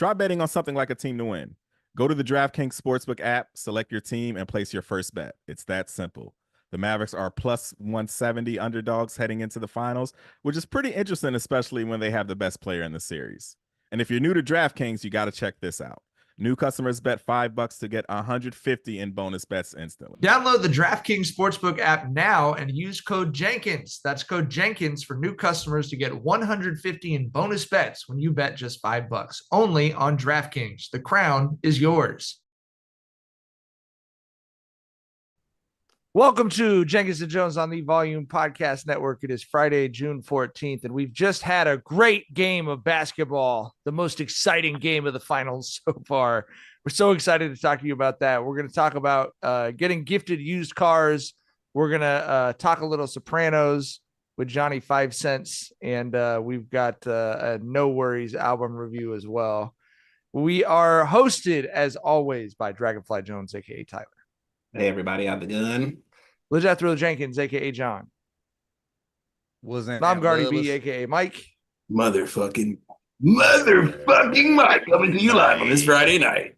Try betting on something like a team to win. Go to the DraftKings Sportsbook app, select your team, and place your first bet. It's that simple. The Mavericks are plus 170 underdogs heading into the finals, which is pretty interesting, especially when they have the best player in the series. And if you're new to DraftKings, you got to check this out. New customers bet $5 to get $150 in bonus bets instantly. Download the DraftKings Sportsbook app now and use code Jenkins. That's code Jenkins for new customers to get $150 in bonus bets when you bet just $5. Only on DraftKings. The crown is yours. Welcome to Jenkins and Jones on the Volume Podcast Network. It is Friday, June 14th, and we've just had a great game of basketball, the most exciting game of the finals so far. We're so excited to talk to you about that. We're going to talk about getting gifted used cars. We're going to talk a little Sopranos with Johnny 5 Cents, and we've got a NxWorries album review as well. We are hosted, as always, by Dragonfly Jones, a.k.a. Tyler. Hey, everybody, out the gun. LaJethero Jenkins, a.k.a. John. I'm Guardy B, a.k.a. Mike. Motherfucking Mike coming to you live on this Friday night.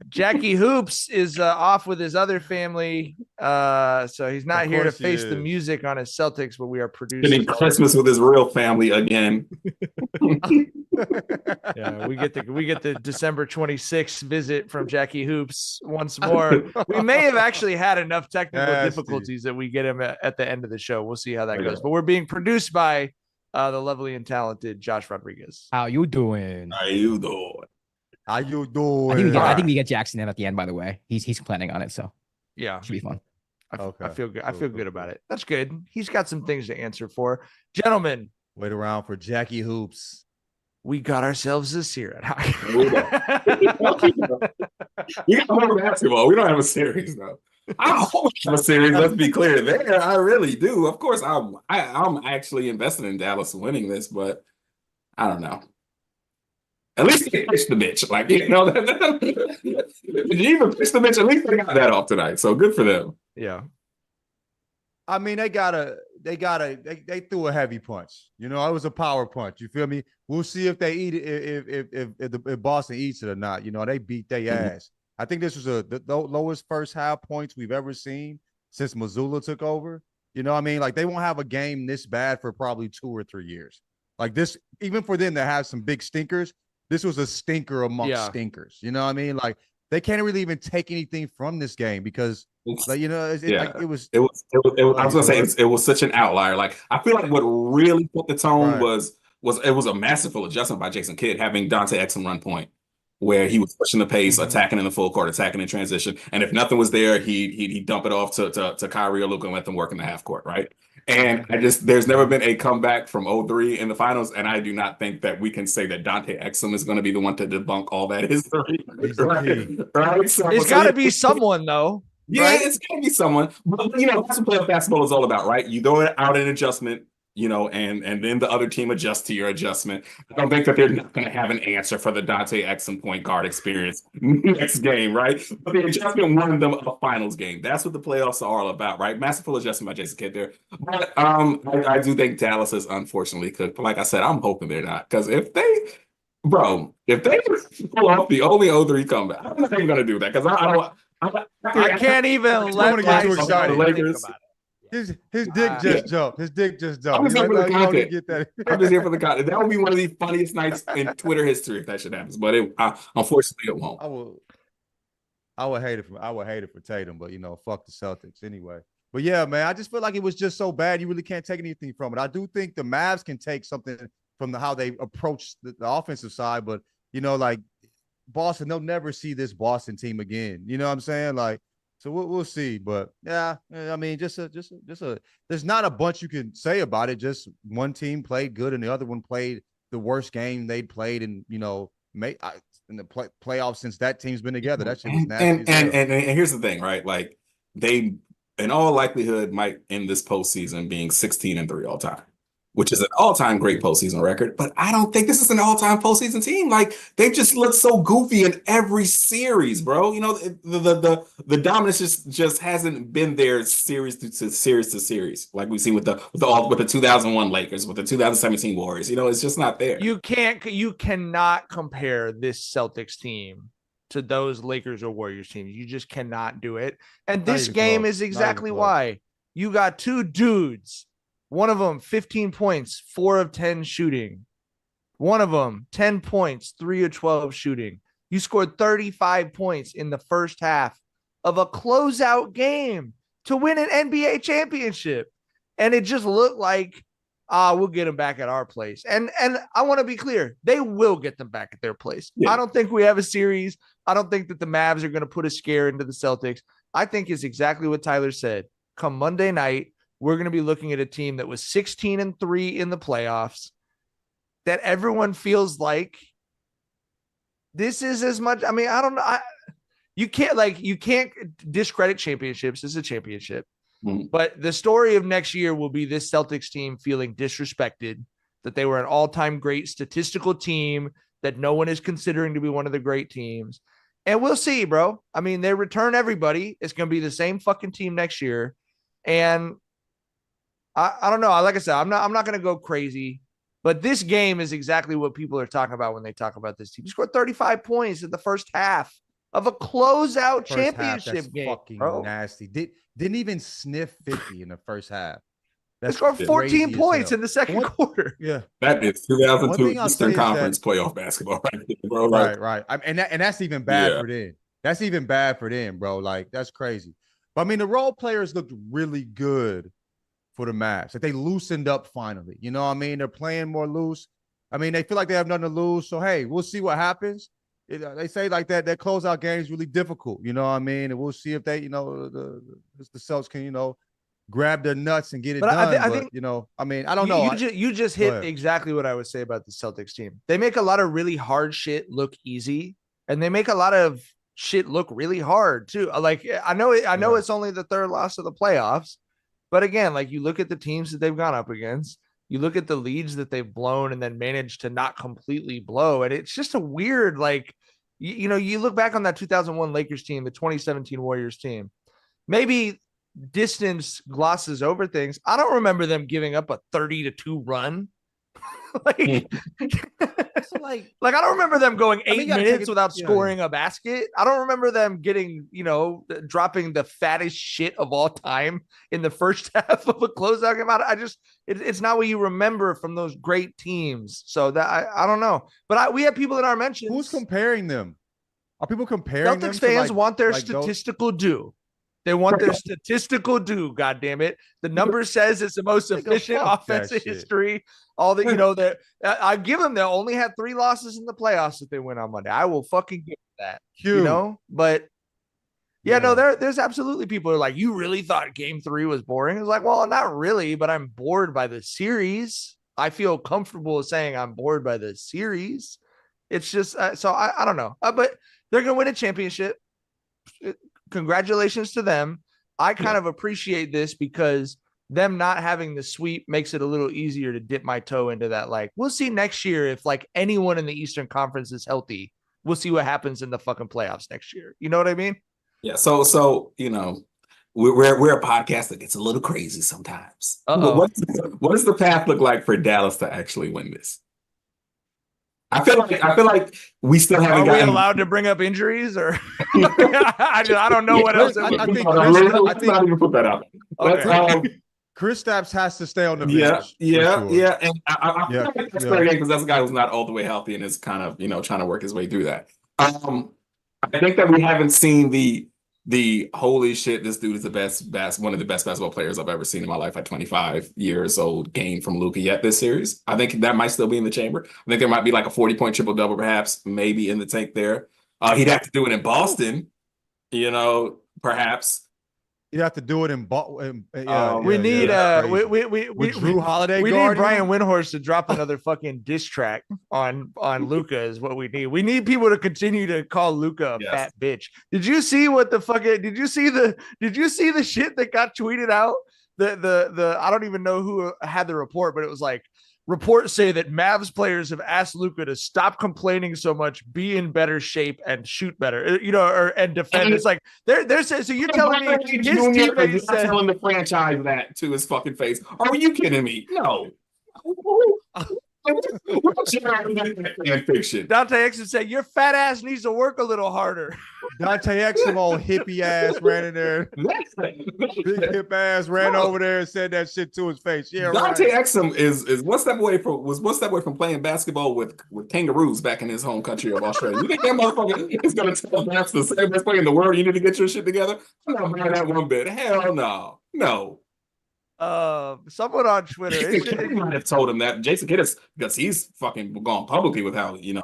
Jackie Hoops is off with his other family, so he's not here to face the music on his Celtics, but we are producing spending Christmas with his real family again. Yeah, we get the December 26th visit from Jackie Hoops once more. We may have actually had enough technical difficulties that we get him at the end of the show. We'll see how that goes. But we're being produced by the lovely and talented Josh Rodriguez. How you doing? How you doing? I think we get Jackson in at the end, by the way. He's planning on it, so yeah, should be fun. I feel good. I feel good about it. That's good. He's got some things to answer for. Gentlemen, wait around for Jackie Hoops. We got ourselves a series. You got more basketball. We don't have a series though. I hope we have a series. Let's be clear there. I really do. Of course, I'm actually invested in Dallas winning this, but I don't know. At least they pitched the bitch. Like, you know, you even pitched the bitch. At least they got that off tonight. So good for them. Yeah. I mean, they threw a heavy punch. You know, it was a power punch. You feel me? We'll see if they eat it, if Boston eats it or not. You know, they beat their ass. I think this was the lowest first half points we've ever seen since Missoula took over. You know what I mean? Like, they won't have a game this bad for probably 2 or 3 years. Like this, even for them to have some big stinkers, this was a stinker amongst stinkers. You know what I mean? Like, they can't really even take anything from this game because, like, you know, it was. I was gonna say it was such an outlier. Like, I feel like what really put the tone was it was a masterful adjustment by Jason Kidd having Dante Exum run point, where he was pushing the pace, attacking in the full court, attacking in transition, and if nothing was there, he'd dump it off to Kyrie or Luka and let them work in the half court, right? And there's never been a comeback from 0-3 in the finals, and I do not think that we can say that Dante Exum is going to be the one to debunk all that history. Right? So, it's got to be someone, though. Yeah, right? It's got to be someone. But, you know, that's what playoff basketball is all about, right? You throw it out an adjustment, you know, and then the other team adjusts to your adjustment. I don't think that they're not going to have an answer for the Dante Exum point guard experience next game, right? But the adjustment won them a finals game. That's what the playoffs are all about, right? Masterful adjustment by Jason Kidd there. But I do think Dallas is unfortunately cooked. Like I said, I'm hoping they're not. Because if they pull off the only 0-3 comeback, I'm not even going to do that. Because I can't even let myself think about it. His dick just jumped. His dick just jumped. I'm just here for the content. I'm just here for the content. That would be one of the funniest nights in Twitter history if that shit happens. But unfortunately, it won't. I would hate it for Tatum, but you know, fuck the Celtics anyway. But yeah, man, I just feel like it was just so bad. You really can't take anything from it. I do think the Mavs can take something from how they approach the offensive side, but you know, like Boston, they'll never see this Boston team again. You know what I'm saying? Like. So we'll see, but yeah, I mean, just there's not a bunch you can say about it. Just one team played good and the other one played the worst game they'd played in, you know, in the playoffs since that team's been together. That shit was nasty. And here's the thing, right? Like, they, in all likelihood, might end this postseason being 16-3 all time. which is an all-time great postseason record. But I don't think this is an all-time postseason team. Like they've just looked so goofy in every series, bro. You know, the dominance just hasn't been there series to series, like we've seen with the 2001 Lakers, with the 2017 Warriors. You know, it's just not there. You cannot compare this Celtics team to those Lakers or Warriors teams. You just cannot do it. And this game is exactly why. You got two dudes. One of them, 15 points, 4 of 10 shooting. One of them, 10 points, 3 of 12 shooting. You scored 35 points in the first half of a closeout game to win an NBA championship. And it just looked like, we'll get them back at our place. And I want to be clear, they will get them back at their place. Yeah. I don't think we have a series. I don't think that the Mavs are going to put a scare into the Celtics. I think it's exactly what Tyler said. Come Monday night, we're going to be looking at a team that was 16-3 in the playoffs, that everyone feels like this is as much. I mean, I don't know. You can't discredit championships. It's a championship. Mm-hmm. But the story of next year will be this Celtics team feeling disrespected, that they were an all-time great statistical team that no one is considering to be one of the great teams. And we'll see, bro. I mean, they return everybody. It's going to be the same fucking team next year. And I don't know. Like I said, I'm not going to go crazy, but this game is exactly what people are talking about when they talk about this team. You scored 35 points in the first half of a closeout championship game. Fucking bro. Nasty. Didn't even sniff 50 in the first half. They scored 14 points in the second quarter. Yeah, that is 2002 Eastern Conference playoff basketball, right there, bro. Like, right. And that's even bad for them. That's even bad for them, bro. Like that's crazy. But I mean, the role players looked really good for the Mavs. Like they loosened up finally. You know what I mean? They're playing more loose. I mean, they feel like they have nothing to lose. So, hey, we'll see what happens. They say like that closeout game is really difficult. You know what I mean? And we'll see if they, you know, the Celtics can, you know, grab their nuts and get it done. I think, you know, I mean, I don't know. You just hit exactly what I would say about the Celtics team. They make a lot of really hard shit look easy, and they make a lot of shit look really hard too. Like I know it's only the third loss of the playoffs. But again, like you look at the teams that they've gone up against, you look at the leads that they've blown and then managed to not completely blow. And it's just a weird, like, you know, you look back on that 2001 Lakers team, the 2017 Warriors team, maybe distance glosses over things. I don't remember them giving up a 30-2 run. like I don't remember them going 8 minutes without scoring a basket. I don't remember them getting, you know, dropping the fattest shit of all time in the first half of a closeout game. It's not what you remember from those great teams. So that I don't know, but we have people in our mentions. Who's comparing them? Are people comparing them? Celtics fans want their statistical due. They want their statistical due. God damn it! The number says it's the most efficient offense in history. All that, you know, that I give them. They only had 3 losses in the playoffs that they win on Monday. I will fucking give them that. You know, but no, there's absolutely people who are like, you really thought Game 3 was boring? It's like, well, not really, but I'm bored by the series. I feel comfortable saying I'm bored by the series. It's just so I don't know, but they're gonna win a championship. Congratulations to them. I kind of appreciate this because them not having the sweep makes it a little easier to dip my toe into that. Like, we'll see next year if like anyone in the Eastern Conference is healthy. We'll see what happens in the fucking playoffs next year. You know what I mean? Yeah. So you know, we're a podcast that gets a little crazy sometimes. What does the path look like for Dallas to actually win this? I feel like we still haven't. Are we allowed to bring up injuries, or I don't know what else. I think not even put that out. Okay. Kristaps has to stay on the bench. Yeah. And I feel like that's fair game because that's a guy who's not all the way healthy and is kind of, you know, trying to work his way through that. I think that we haven't seen the holy shit, this dude is the best one of the best basketball players I've ever seen in my life at 25 years old game from Luka yet this series. I think that might still be in the chamber. I think there might be like a 40-point triple-double perhaps, maybe in the tank there. He'd have to do it in Boston, you know, perhaps. You have to do it in Boston. We need Drew Holiday. We need Brian Windhorst to drop another fucking diss track on Luka is what we need. We need people to continue to call Luka a fat bitch. Did you see what the fucking? Did you see the shit that got tweeted out the I don't even know who had the report, but it was like reports say that Mavs players have asked Luka to stop complaining so much, be in better shape, and shoot better, and defend. It's like they're saying, so you're telling me his teammates said, telling the franchise that to his fucking face. Are you kidding me? No. Fan fiction. Dante Exum said, your fat ass needs to work a little harder. Dante Exum, old hippie ass, ran in there. Big hip ass ran over there and said that shit to his face. Yeah, Dante right. Exum is one step away from playing basketball with kangaroos back in his home country of Australia. You think that motherfucker is gonna tell that's the same best player in the world? You need to get your shit together. I'm not buying that one bit. Hell no. Someone on Twitter Jason Kidd might have told him that. Jason Kidd is because he's fucking gone publicly with how He's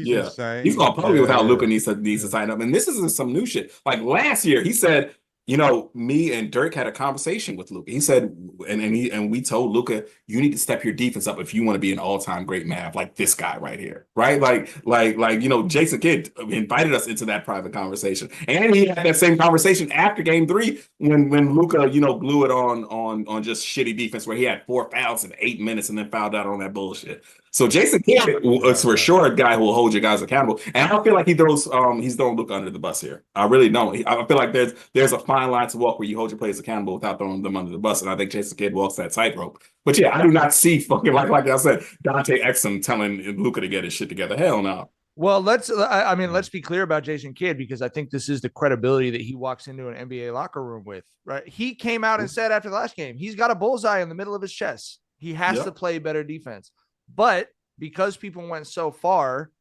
insane. He's gone publicly with how Luka needs to sign up. And this isn't some new shit. Like last year, he said, me and Dirk had a conversation with Luka. He said, and we told Luka, you need to step your defense up if you want to be an all-time great Mav, like this guy right here, right? Like Jason Kidd invited us into that private conversation, and he had that same conversation after Game 3 when Luka, blew it on just shitty defense where he had 4 fouls in 8 minutes and then fouled out on that bullshit. So Jason Kidd is for sure a guy who will hold you guys accountable, and I don't feel like he's throwing Luka under the bus here. I really don't. I feel like there's a fine line to walk where you hold your players accountable without throwing them under the bus, and I think Jason Kidd walks that tightrope. But yeah, I do not see fucking like I said, Dante Exum telling Luka to get his shit together. Hell no. Well, let's be clear about Jason Kidd, because I think this is the credibility that he walks into an NBA locker room with, right? He came out and said after the last game, he's got a bullseye in the middle of his chest. He has to play better defense. But because people went so far,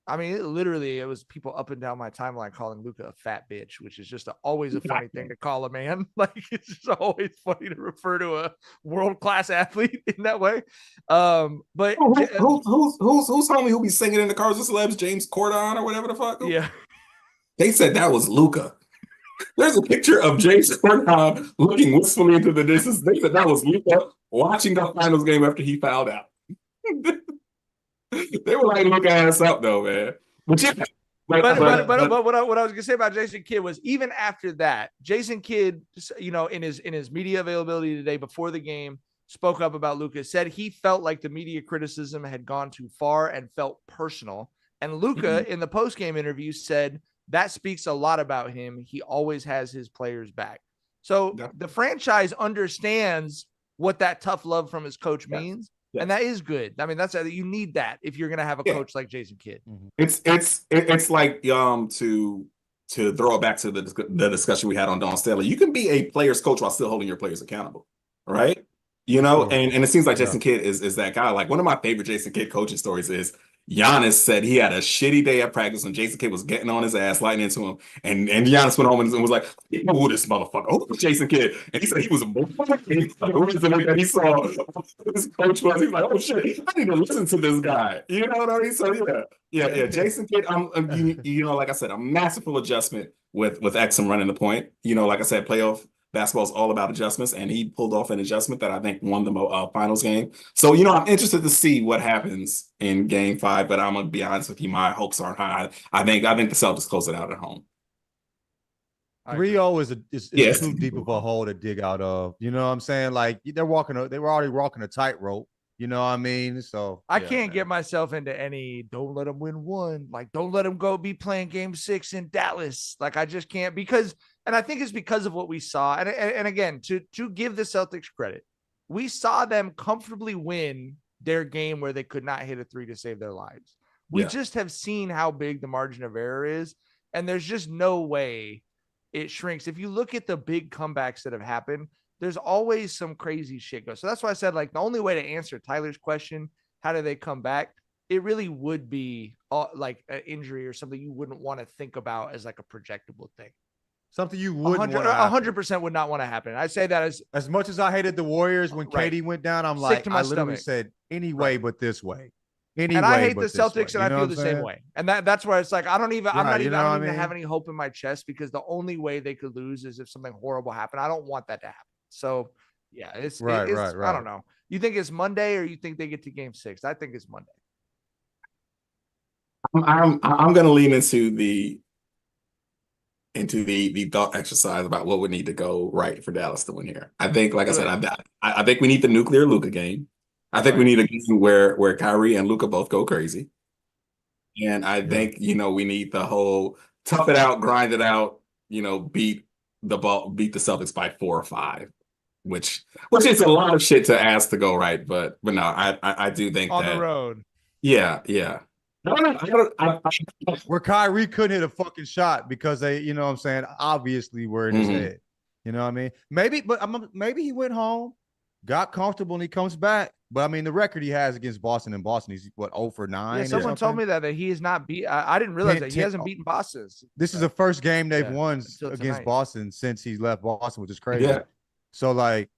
I mean, it was people up and down my timeline calling Luka a fat bitch, which is just always a funny thing to call a man. Like, it's just always funny to refer to a world-class athlete in that way. But who's homie who be singing in the Cars of Celebs, James Corden or whatever the fuck? Yeah. They said that was Luka. There's a picture of James Corden looking wistfully into the distance. They said that was Luka watching the finals game after he fouled out. They were like, look ass up though, man. But what I was gonna say about Jason Kidd was, even after that, Jason Kidd, in his media availability today before the game, spoke up about Luka, said he felt like the media criticism had gone too far and felt personal. And Luka in the post-game interview said that speaks a lot about him. He always has his players back. So the franchise understands what that tough love from his coach means. Yes. And that is good. I mean, you need that if you're going to have a coach like Jason Kidd. It's like to throw it back to the discussion we had on Don Staley. You can be a player's coach while still holding your players accountable, right? And it seems like Jason Kidd is that guy. Like, one of my favorite Jason Kidd coaching stories is Giannis said he had a shitty day at practice when Jason Kidd was getting on his ass, lighting into him. And Giannis went home and was like, "Oh, this motherfucker. Oh, Jason Kidd." And he said he was a that he saw this coach was. He's like, "Oh, shit, I need to listen to this guy." You know what I mean? So, yeah. Jason Kidd, like I said, a masterful adjustment with Exum running the point. Like I said, playoff basketball is all about adjustments, and he pulled off an adjustment that I think won the finals game. So, I'm interested to see what happens in Game 5, but I'm gonna be honest with you, my hopes aren't high. I think the Celtics close it out at home. 3-0 is too deep of a hole to dig out of. You know what I'm saying? Like, they were already walking a tightrope. You know what I mean? So I can't get myself into any, don't let them win one. Like, don't let them go be playing Game 6 in Dallas. Like, I just can't, and I think it's because of what we saw. And again, to give the Celtics credit, we saw them comfortably win their game where they could not hit a 3 to save their lives. We just have seen how big the margin of error is. And there's just no way it shrinks. If you look at the big comebacks that have happened, there's always some crazy shit go. So that's why I said, like, the only way to answer Tyler's question, how do they come back? It really would be like an injury or something you wouldn't want to think about as like a projectable thing. Something you wouldn't 100% would not want to happen. I say that as much as I hated the Warriors when KD went down, I'm like, I literally said anyway, but this way. Anyway, and I hate the Celtics, and I feel the same way. And that's where it's like, I don't even have any hope in my chest, because the only way they could lose is if something horrible happened. I don't want that to happen. So yeah, it's right. I don't know. You think it's Monday, or you think they get to Game 6? I think it's Monday. I'm going to lean into into the thought exercise about what would need to go right for Dallas to win here. I think, like I said, I think we need the nuclear Luka game. I think we need a game where Kyrie and Luka both go crazy. And I think, we need the whole tough it out, grind it out, beat the Celtics by 4 or 5, which is a lot of shit to ask to go right. But no, I do think on that the road. Yeah. Where Kyrie couldn't hit a fucking shot because they, you know what I'm saying, obviously were in his head. You know what I mean? Maybe he went home, got comfortable, and he comes back. But I mean, the record he has against Boston in Boston, he's what, 0 for 9? Yeah, someone told me that he is not beat. I didn't realize that he hasn't beaten Boston. This is the first game they've won against Boston since he's left Boston, which is crazy. Yeah. So like,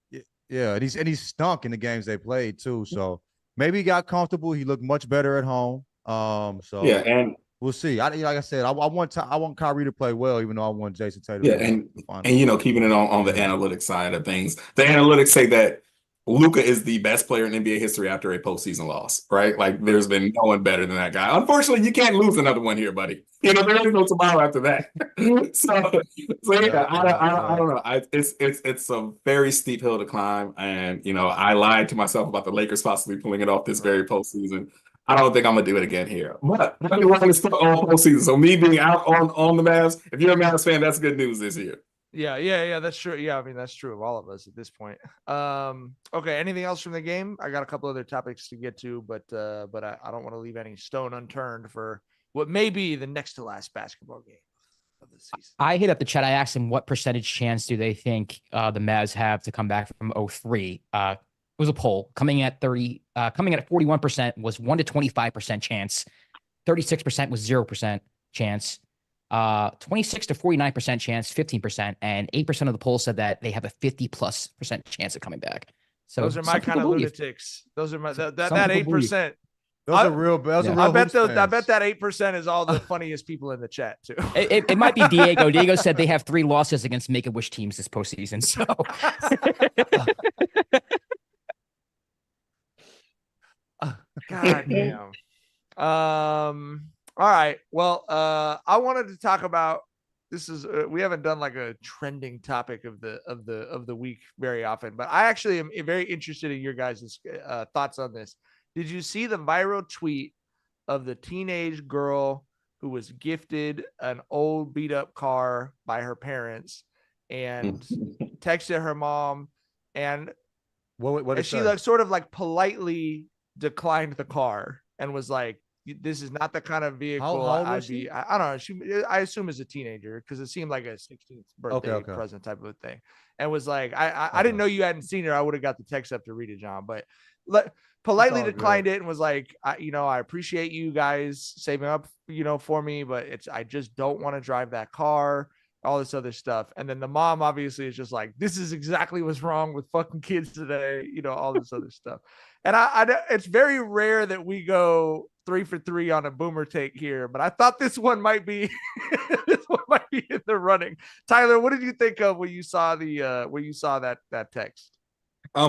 yeah, and he's stunk in the games they played too. So maybe he got comfortable. He looked much better at home. So yeah, and we'll see. Like I said, I want Kyrie to play well, even though I want Jayson Tatum. Yeah, and keeping it on the analytics side of things, the analytics say that Luka is the best player in NBA history after a postseason loss, right? Like there's been no one better than that guy. Unfortunately, you can't lose another one here, buddy. There is no tomorrow after that. so yeah, I don't know. It's a very steep hill to climb, and I lied to myself about the Lakers possibly pulling it off this very postseason. I don't think I'm gonna do it again here. But I've been running stuff all postseason. So me being out on the Mavs, if you're a Mavs fan, that's good news this year. Yeah, that's true. Yeah, I mean that's true of all of us at this point. Okay, anything else from the game? I got a couple other topics to get to, but I don't want to leave any stone unturned for what may be the next to last basketball game of the season. I hit up the chat. I asked them what percentage chance do they think the Mavs have to come back from 0-3. It was a poll coming at 41% was 1 to 25% chance. 36% was 0% chance. 26 to 49% chance, 15%, and 8% of the poll said that they have a 50+% chance of coming back. So those are my kind of lunatics. Those are my that 8%. Those are real. I bet that 8% is all the funniest people in the chat too. It might be Diego. Diego said they have 3 losses against Make-A-Wish teams this postseason. So. God damn. All right. Well, I wanted to talk about this is we haven't done like a trending topic of the week very often, but I actually am very interested in your guys' thoughts on this. Did you see the viral tweet of the teenage girl who was gifted an old beat up car by her parents and texted her mom and she like sort of like politely declined the car and was like, this is not the kind of vehicle I'd be. I don't know. I assume as a teenager because it seemed like a 16th birthday present type of a thing, and was like, I didn't know you hadn't seen her. I would have got the text up to read it, John, but politely declined it and was like, I appreciate you guys saving up, for me, but I just don't want to drive that car. All this other stuff, and then the mom obviously is just like, this is exactly what's wrong with fucking kids today. All this other stuff, and it's very rare that we go 3 for 3 on a boomer take here, but I thought this one might be in the running. Tyler, what did you think of when you saw that text?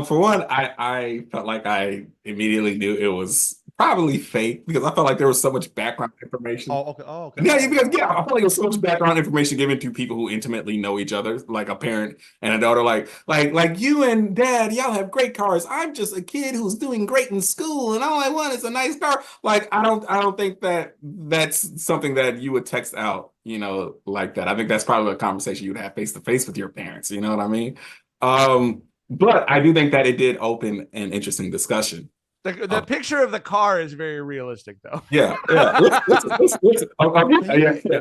For one, I felt like I immediately knew it was probably fake because I felt like there was so much background information. Okay. Yeah, because I felt like there was so much background information given to people who intimately know each other, like a parent and a daughter. Like you and dad, y'all have great cars. I'm just a kid who's doing great in school, and all I want is a nice car. Like I don't think that's something that you would text out, like that. I think that's probably a conversation you'd have face to face with your parents. You know what I mean? But I do think that it did open an interesting discussion. The picture of the car is very realistic, though. Yeah. Listen. Yeah.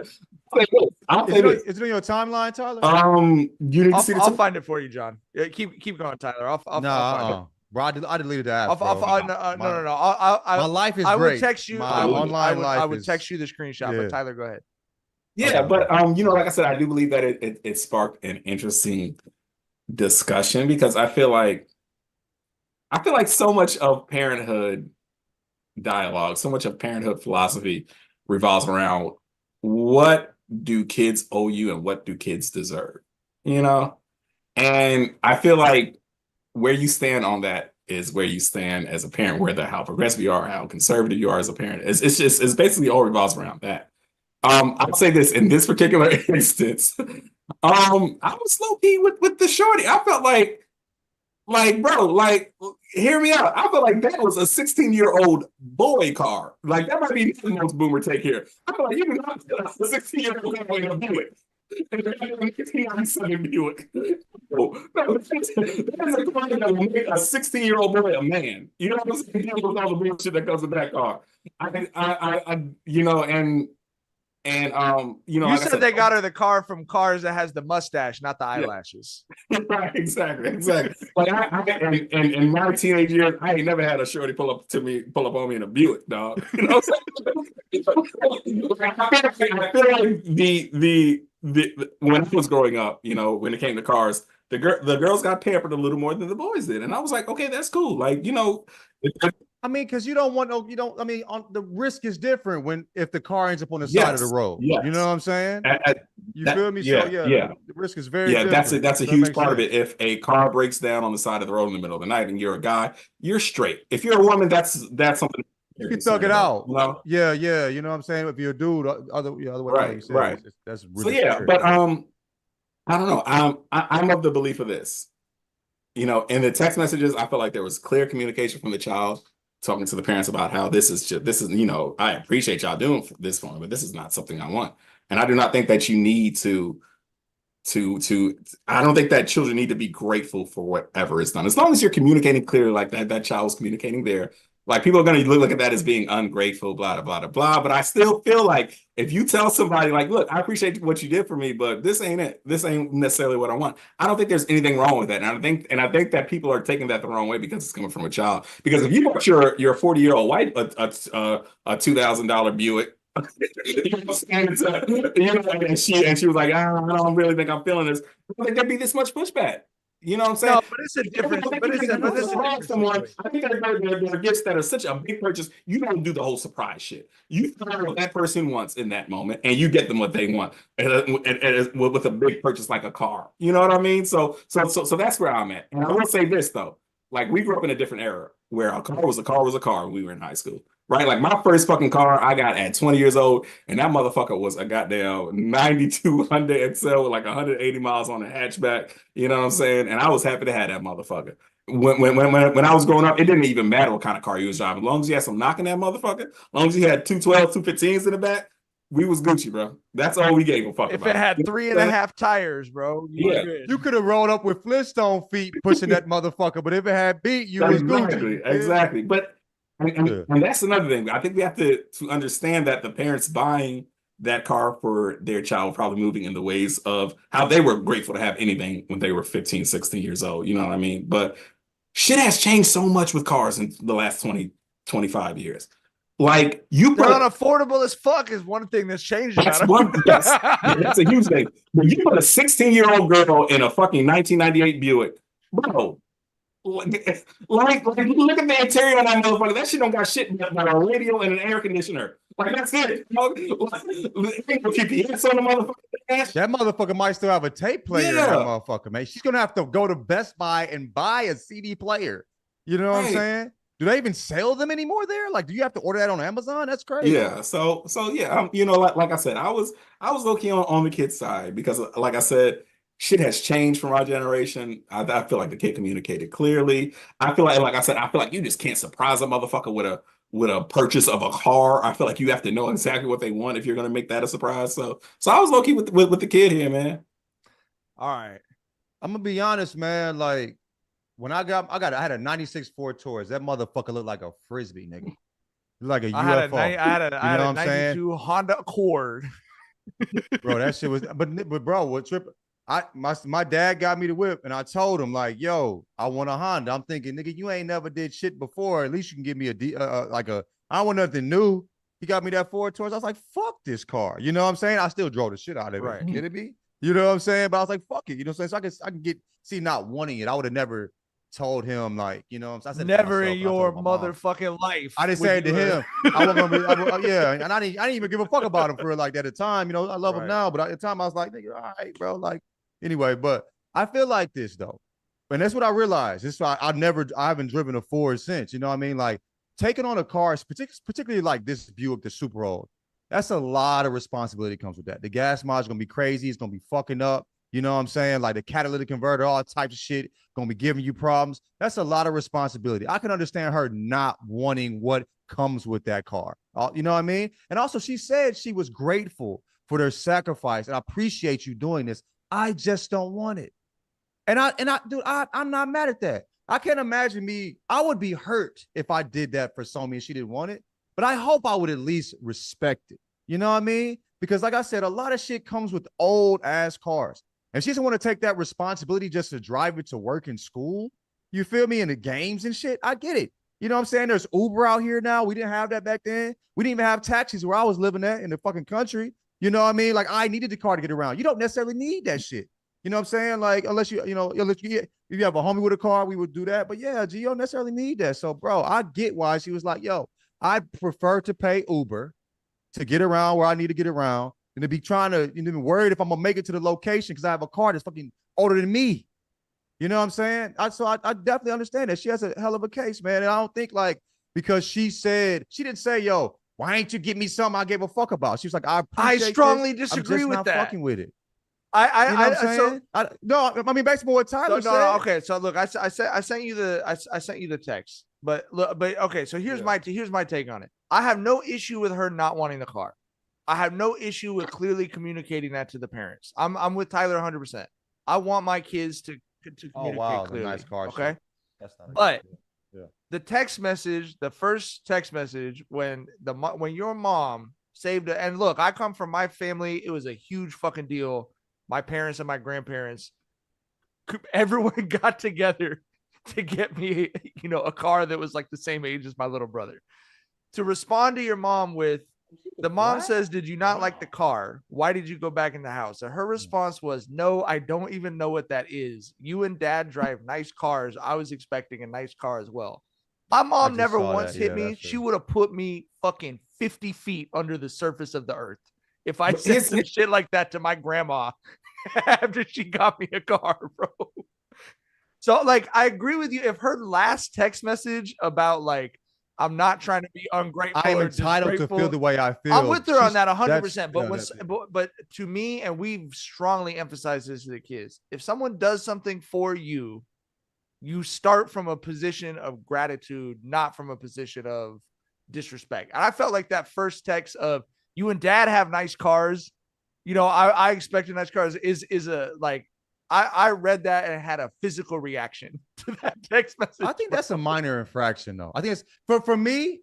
I'll say this. Is it on your timeline, Tyler? You need to see I'll find it for you, John. Yeah, keep going, Tyler. I'll find it. Bro, I deleted the app. No. My life is great. I would text you. My online life. I would text you the screenshot. But Tyler, go ahead. Yeah, but like I said, I do believe that it sparked an interesting discussion because I feel like so much of parenthood dialogue, so much of parenthood philosophy revolves around what do kids owe you and what do kids deserve, And I feel like where you stand on that is where you stand as a parent, how progressive you are, how conservative you are as a parent. It's basically all revolves around that. I'll say this in this particular instance. I was low key with the shorty. I felt like, bro, like, hear me out. I felt like that was a 16-year-old boy car. Like, that might be the most boomer take here. I feel like you can not a 16-year-old boy in a Buick. And a 1997 Buick. No, that is a car that will make a 16-year-old boy a man. You know what I'm saying? With all the bullshit that comes with that car. You know, you know, You like said they got her the car from Cars that has the mustache, not the eyelashes. Right, exactly. Like in my teenage years, I ain't never had a shorty pull up on me in a Buick, dog. You know what I'm saying? I feel like the when I was growing up, you know, when it came to cars, the girls got pampered a little more than the boys did, and I was like, okay, that's cool. Like, you know, I mean, because you don't want no, you don't. I mean, the risk is different if the car ends up on the side of the road. Yes. You know what I'm saying? You feel me? Yeah, So yeah. the risk is very different. That's a huge part of it. If a car breaks down on the side of the road in the middle of the night and you're a guy, you're straight. If you're a woman, that's something you can thug it out. You know? Yeah. You know what I'm saying? If you're a dude, other way, like you said, right. That's really so yeah. scary. But I don't know. I'm of the belief of this. You know, in the text messages, I felt like there was clear communication from the child talking to the parents about how this is, you know, I appreciate y'all doing this for me, but this is not something I want. And I do not think that you need I don't think that children need to be grateful for whatever is done. As long as you're communicating clearly like that child was communicating there. Like, people are going to look at that as being ungrateful, blah, blah, blah, blah. But I still feel like if you tell somebody, like, look, I appreciate what you did for me, but this ain't it. This ain't necessarily what I want. I don't think there's anything wrong with that. And I think that people are taking that the wrong way because it's coming from a child. Because if you bought your 40-year-old white a $2,000 Buick, you know, and she was like, I don't really think I'm feeling this. I don't think there'd be this much pushback. You know what I'm saying? No, but it's a difference. But it's a different someone. I think there are gifts that are such a big purchase. You don't do the whole surprise shit. You find out what that person wants in that moment, and you get them what they want, and with a big purchase like a car. You know what I mean? So that's where I'm at. And I will say this though, like, we grew up in a different era where a car was a car was a car when we were in high school. Right? Like, my first fucking car I got at 20 years old, and that motherfucker was a goddamn 92 Hyundai Excel with like 180 miles on the hatchback. You know what I'm saying? And I was happy to have that motherfucker. When I was growing up, it didn't even matter what kind of car you was driving. As long as you had some knock in that motherfucker, as long as you had 212s, 215s in the back, we was Gucci, bro. That's all we gave a fuck if about. It had 3.5 tires, bro. You could have rolled up with Flintstone feet pushing that motherfucker, but if it had beat, you was Gucci. Exactly. But and that's another thing. I think we have to understand that the parents buying that car for their child probably moving in the ways of how they were grateful to have anything when they were 15, 16 years old. You know what I mean? But shit has changed so much with cars in the last 20, 25 years. Like, they're unaffordable as fuck is one thing that's changed. That's a huge thing. But you put a 16-year-old girl in a fucking 1998 Buick, bro. Like, look at the interior on that motherfucker. That shit don't got shit but a radio and an air conditioner. Like, that's it. GPS on the motherfucker. That motherfucker might still have a tape player in that motherfucker, man. She's gonna have to go to Best Buy and buy a CD player. You know what I'm saying? Do they even sell them anymore there? Like, do you have to order that on Amazon? That's crazy. Yeah. So yeah, you know, like I said, I was low key on the kid's side because, like I said, shit has changed from our generation. I feel like the kid communicated clearly. I feel like I said, I feel like you just can't surprise a motherfucker with a purchase of a car. I feel like you have to know exactly what they want if you're gonna make that a surprise. So I was low key with the kid here, man. All right, I'm gonna be honest, man. Like, when I had a 96 Ford Taurus. That motherfucker looked like a frisbee, nigga. Like a UFO. I had a 92 Honda Accord. Bro, that shit was. But bro, what trip? My dad got me the whip, and I told him, like, yo, I want a Honda. I'm thinking, nigga, you ain't never did shit before. At least you can give me I don't want nothing new. He got me that Ford Taurus. I was like, fuck this car. You know what I'm saying? I still drove the shit out of it. Right. Get it me? You know what I'm saying? But I was like, fuck it. You know what I'm saying? So I can see not wanting it. I would have never told him, like, you know, I said never in your motherfucking life. I didn't say it to him. I wasn't gonna be, yeah, and I didn't even give a fuck about him for real like that at the time. You know, I love him now, but at the time I was like, nigga, all right, bro. Like, anyway, but I feel like this though, and that's what I realized. This why I haven't driven a Ford since. You know what I mean? Like, taking on a car, particularly like this Buick, the Super Old. That's a lot of responsibility comes with that. The gas mileage is gonna be crazy. It's gonna be fucking up. You know what I'm saying? Like the catalytic converter, all types of shit gonna be giving you problems. That's a lot of responsibility. I can understand her not wanting what comes with that car. You know what I mean? And also, she said she was grateful for their sacrifice, and I appreciate you doing this. I just don't want it. And I'm not mad at that. I can't imagine me. I would be hurt if I did that for Somi and she didn't want it. But I hope I would at least respect it. You know what I mean? Because like I said, a lot of shit comes with old ass cars. And she doesn't want to take that responsibility just to drive it to work and school. You feel me? In the games and shit. I get it. You know what I'm saying? There's Uber out here now. We didn't have that back then. We didn't even have taxis where I was living at in the fucking country. You know what I mean? Like I needed the car to get around. You don't necessarily need that shit. You know what I'm saying? Like unless you if you have a homie with a car, we would do that. But yeah, you don't necessarily need that. So bro, I get why she was like, yo, I prefer to pay Uber to get around where I need to get around than to be trying to, be worried if I'm gonna make it to the location because I have a car that's fucking older than me. You know what I'm saying? I definitely understand that. She has a hell of a case, man. And I don't think like because she didn't say, yo, why ain't you give me something I gave a fuck about? She was like, I strongly disagree with that. Fucking with it. I basically what Tyler said. No, okay. So look, I sent you the text, but okay. So here's my take on it. I have no issue with her not wanting the car. I have no issue with clearly communicating that to the parents. I'm with Tyler 100%. I want my kids to communicate clearly. Nice car. Okay. That's not but the text message, the first text message when your mom saved it, and look, I come from my family. It was a huge fucking deal. My parents and my grandparents, everyone got together to get me, a car that was like the same age as my little brother. To respond to your mom with, the mom says, did you not like the car? Why did you go back in the house? And her response was, no, I don't even know what that is. You and dad drive nice cars. I was expecting a nice car as well. My mom never once hit me. She would have put me fucking 50 feet under the surface of the earth if I said some shit like that to my grandma after she got me a car, bro. So, like, I agree with you. If her last text message about, like, I'm not trying to be ungrateful. I am entitled to feel the way I feel. I'm with her on that 100%. But to me, and we've strongly emphasized this to the kids, if someone does something for you, you start from a position of gratitude, not from a position of disrespect. And I felt like that first text of you and dad have nice cars. I expected nice cars is a like. I read that and had a physical reaction to that text message. I think that's a minor infraction, though. I think it's for me,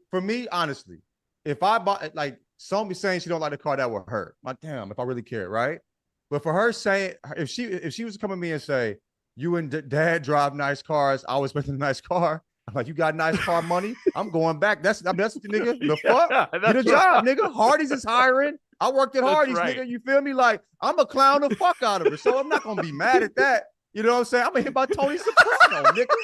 honestly, if I bought like somebody saying she don't like the car, that would hurt. Like, damn, if I really cared, right? But for her saying, if she was to come at me and say, you and dad drive nice cars, I was expecting a nice car. I'm like, you got nice car money? I'm going back. That's the nigga. The fuck? Get a job, nigga. Hardee's is hiring. I worked at Hardee's, nigga. You feel me? Like, I'm a clown the fuck out of her. So I'm not going to be mad at that. You know what I'm saying? I'm going to hit by Tony Soprano, nigga.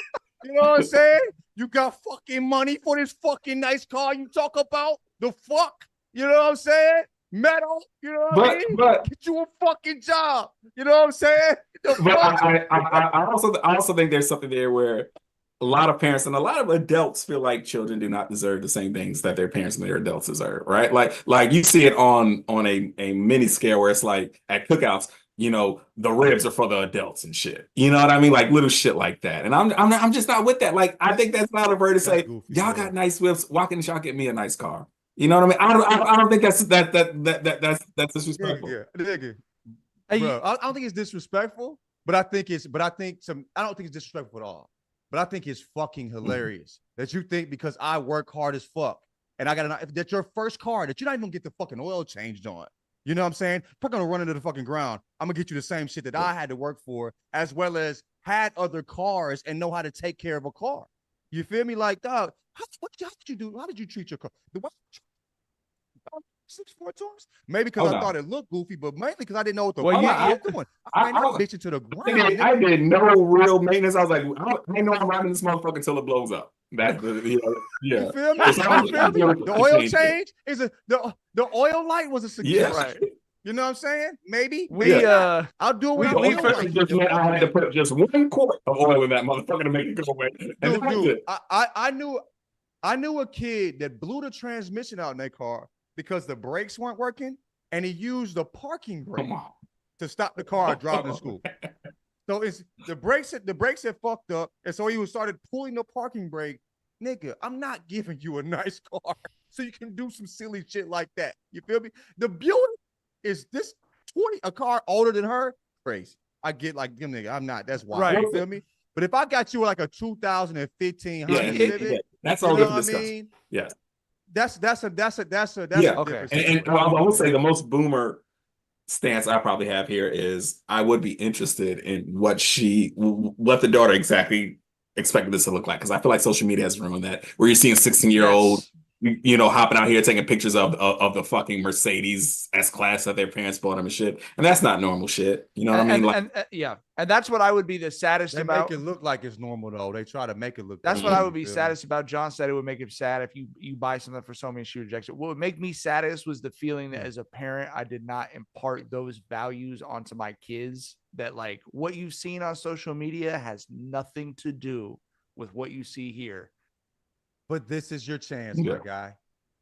You know what I'm saying? You got fucking money for this fucking nice car you talk about? The fuck? You know what I'm saying? Metal? You know what I mean? But get you a fucking job. You know what I'm saying? But I also think there's something there where a lot of parents and a lot of adults feel like children do not deserve the same things that their parents and their adults deserve, right? Like you see it on a mini scale where it's like at cookouts, the ribs are for the adults and shit. You know what I mean? Like little shit like that. And I'm just not with that. Like I think that's not of her to say, goofy, y'all got nice whips. Why can't y'all get me a nice car? You know what I mean? I don't think that's disrespectful. Bro, I don't think it's disrespectful, but I don't think it's disrespectful at all. But I think it's fucking hilarious that you think because I work hard as fuck and I got that your first car that you don't even get the fucking oil changed on. You know what I'm saying? I'm gonna run into the fucking ground. I'm gonna get you the same shit that I had to work for, as well as had other cars and know how to take care of a car. You feel me? Like, dog, how did you do? How did you treat your car? 6-4 tours? Maybe because I thought it looked goofy, but mainly because I didn't know what the fuck I was doing. I ran that bitch into the ground. I did no real maintenance. I was like, I know I'm riding this motherfucker until it blows up. That's You feel me? The oil change is the oil light was a success. Right. You know what I'm saying? Maybe I'll do it. I had to put just 1 quart of oil in that motherfucker to make it go away. Dude, I knew a kid that blew the transmission out in their car because the brakes weren't working, and he used the parking brake Come on. to stop the car driving to school. So it's the brakes had fucked up, and so he started pulling the parking brake. Nigga, I'm not giving you a nice car so you can do some silly shit like that. You feel me? The Buick is this 20 a car older than her. Crazy. I get like them nigga. I'm not. That's wild. Right. You feel me? But if I got you like a 2015 Yeah, Honda Civic, that's you all know good what I discussion. mean? Yeah. That's a Yeah. Okay. And I would say the most boomer stance I probably have here is I would be interested in what the daughter exactly expected this to look like, because I feel like social media has ruined that, where you're seeing 16-year-old hopping out here taking pictures of the fucking Mercedes S-Class that their parents bought them and shit, and that's not normal shit. You know what I mean? And that's what I would be the saddest They about. make it look like it's normal though. They try to make it look. That's normal, what I would be you feel me? saddest about. John said it would make him sad if you buy something for so many shoe rejections. What would make me saddest was the feeling that as a parent, I did not impart those values onto my kids. That like what you've seen on social media has nothing to do with what you see here. But this is your chance, my guy.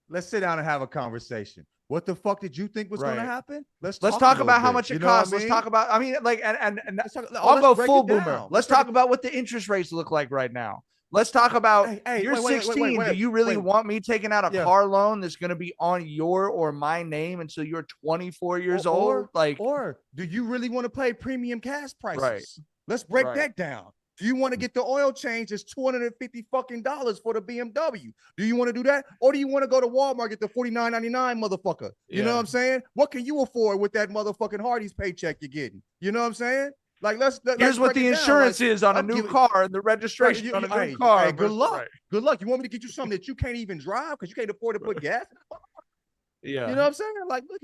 Let's sit down and have a conversation. What the fuck did you think was going to happen? Let's talk about how much it costs. Let's talk about, I'll go full boomer. Let's talk about what the interest rates look like right now. Let's talk about you're 16. Do you really want me taking out a car loan that's going to be on your or my name until you're 24 years old? Or do you really want to pay premium gas prices? Right. Let's break that down. Do you want to get the oil change? It's $250 fucking for the BMW. Do you want to do that? Or do you want to go to Walmart, get the $49.99 motherfucker? You know what I'm saying? What can you afford with that motherfucking Hardee's paycheck you're getting? You know what I'm saying? Like, here's what the insurance is on a new car and the registration on a new car. Hey, good luck. Good luck. You want me to get you something that you can't even drive because you can't afford to put gas in it? Yeah. You know what I'm saying? Like, look,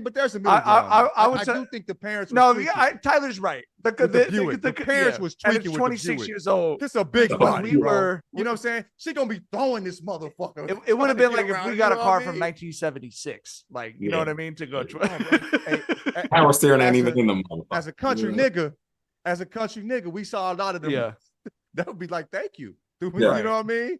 but there's a middle ground. I do think the parents. Tyler's right. The parents was tweaking with 26 years old. This a big body, you know what I'm saying? She gonna be throwing this motherfucker. It would have been like if we got a car from 1976, like you know what I mean, to go. Power steering ain't even in the motherfucker. As a country nigga, we saw a lot of them. Yeah, that would be like, thank you. You Yeah. know what I mean?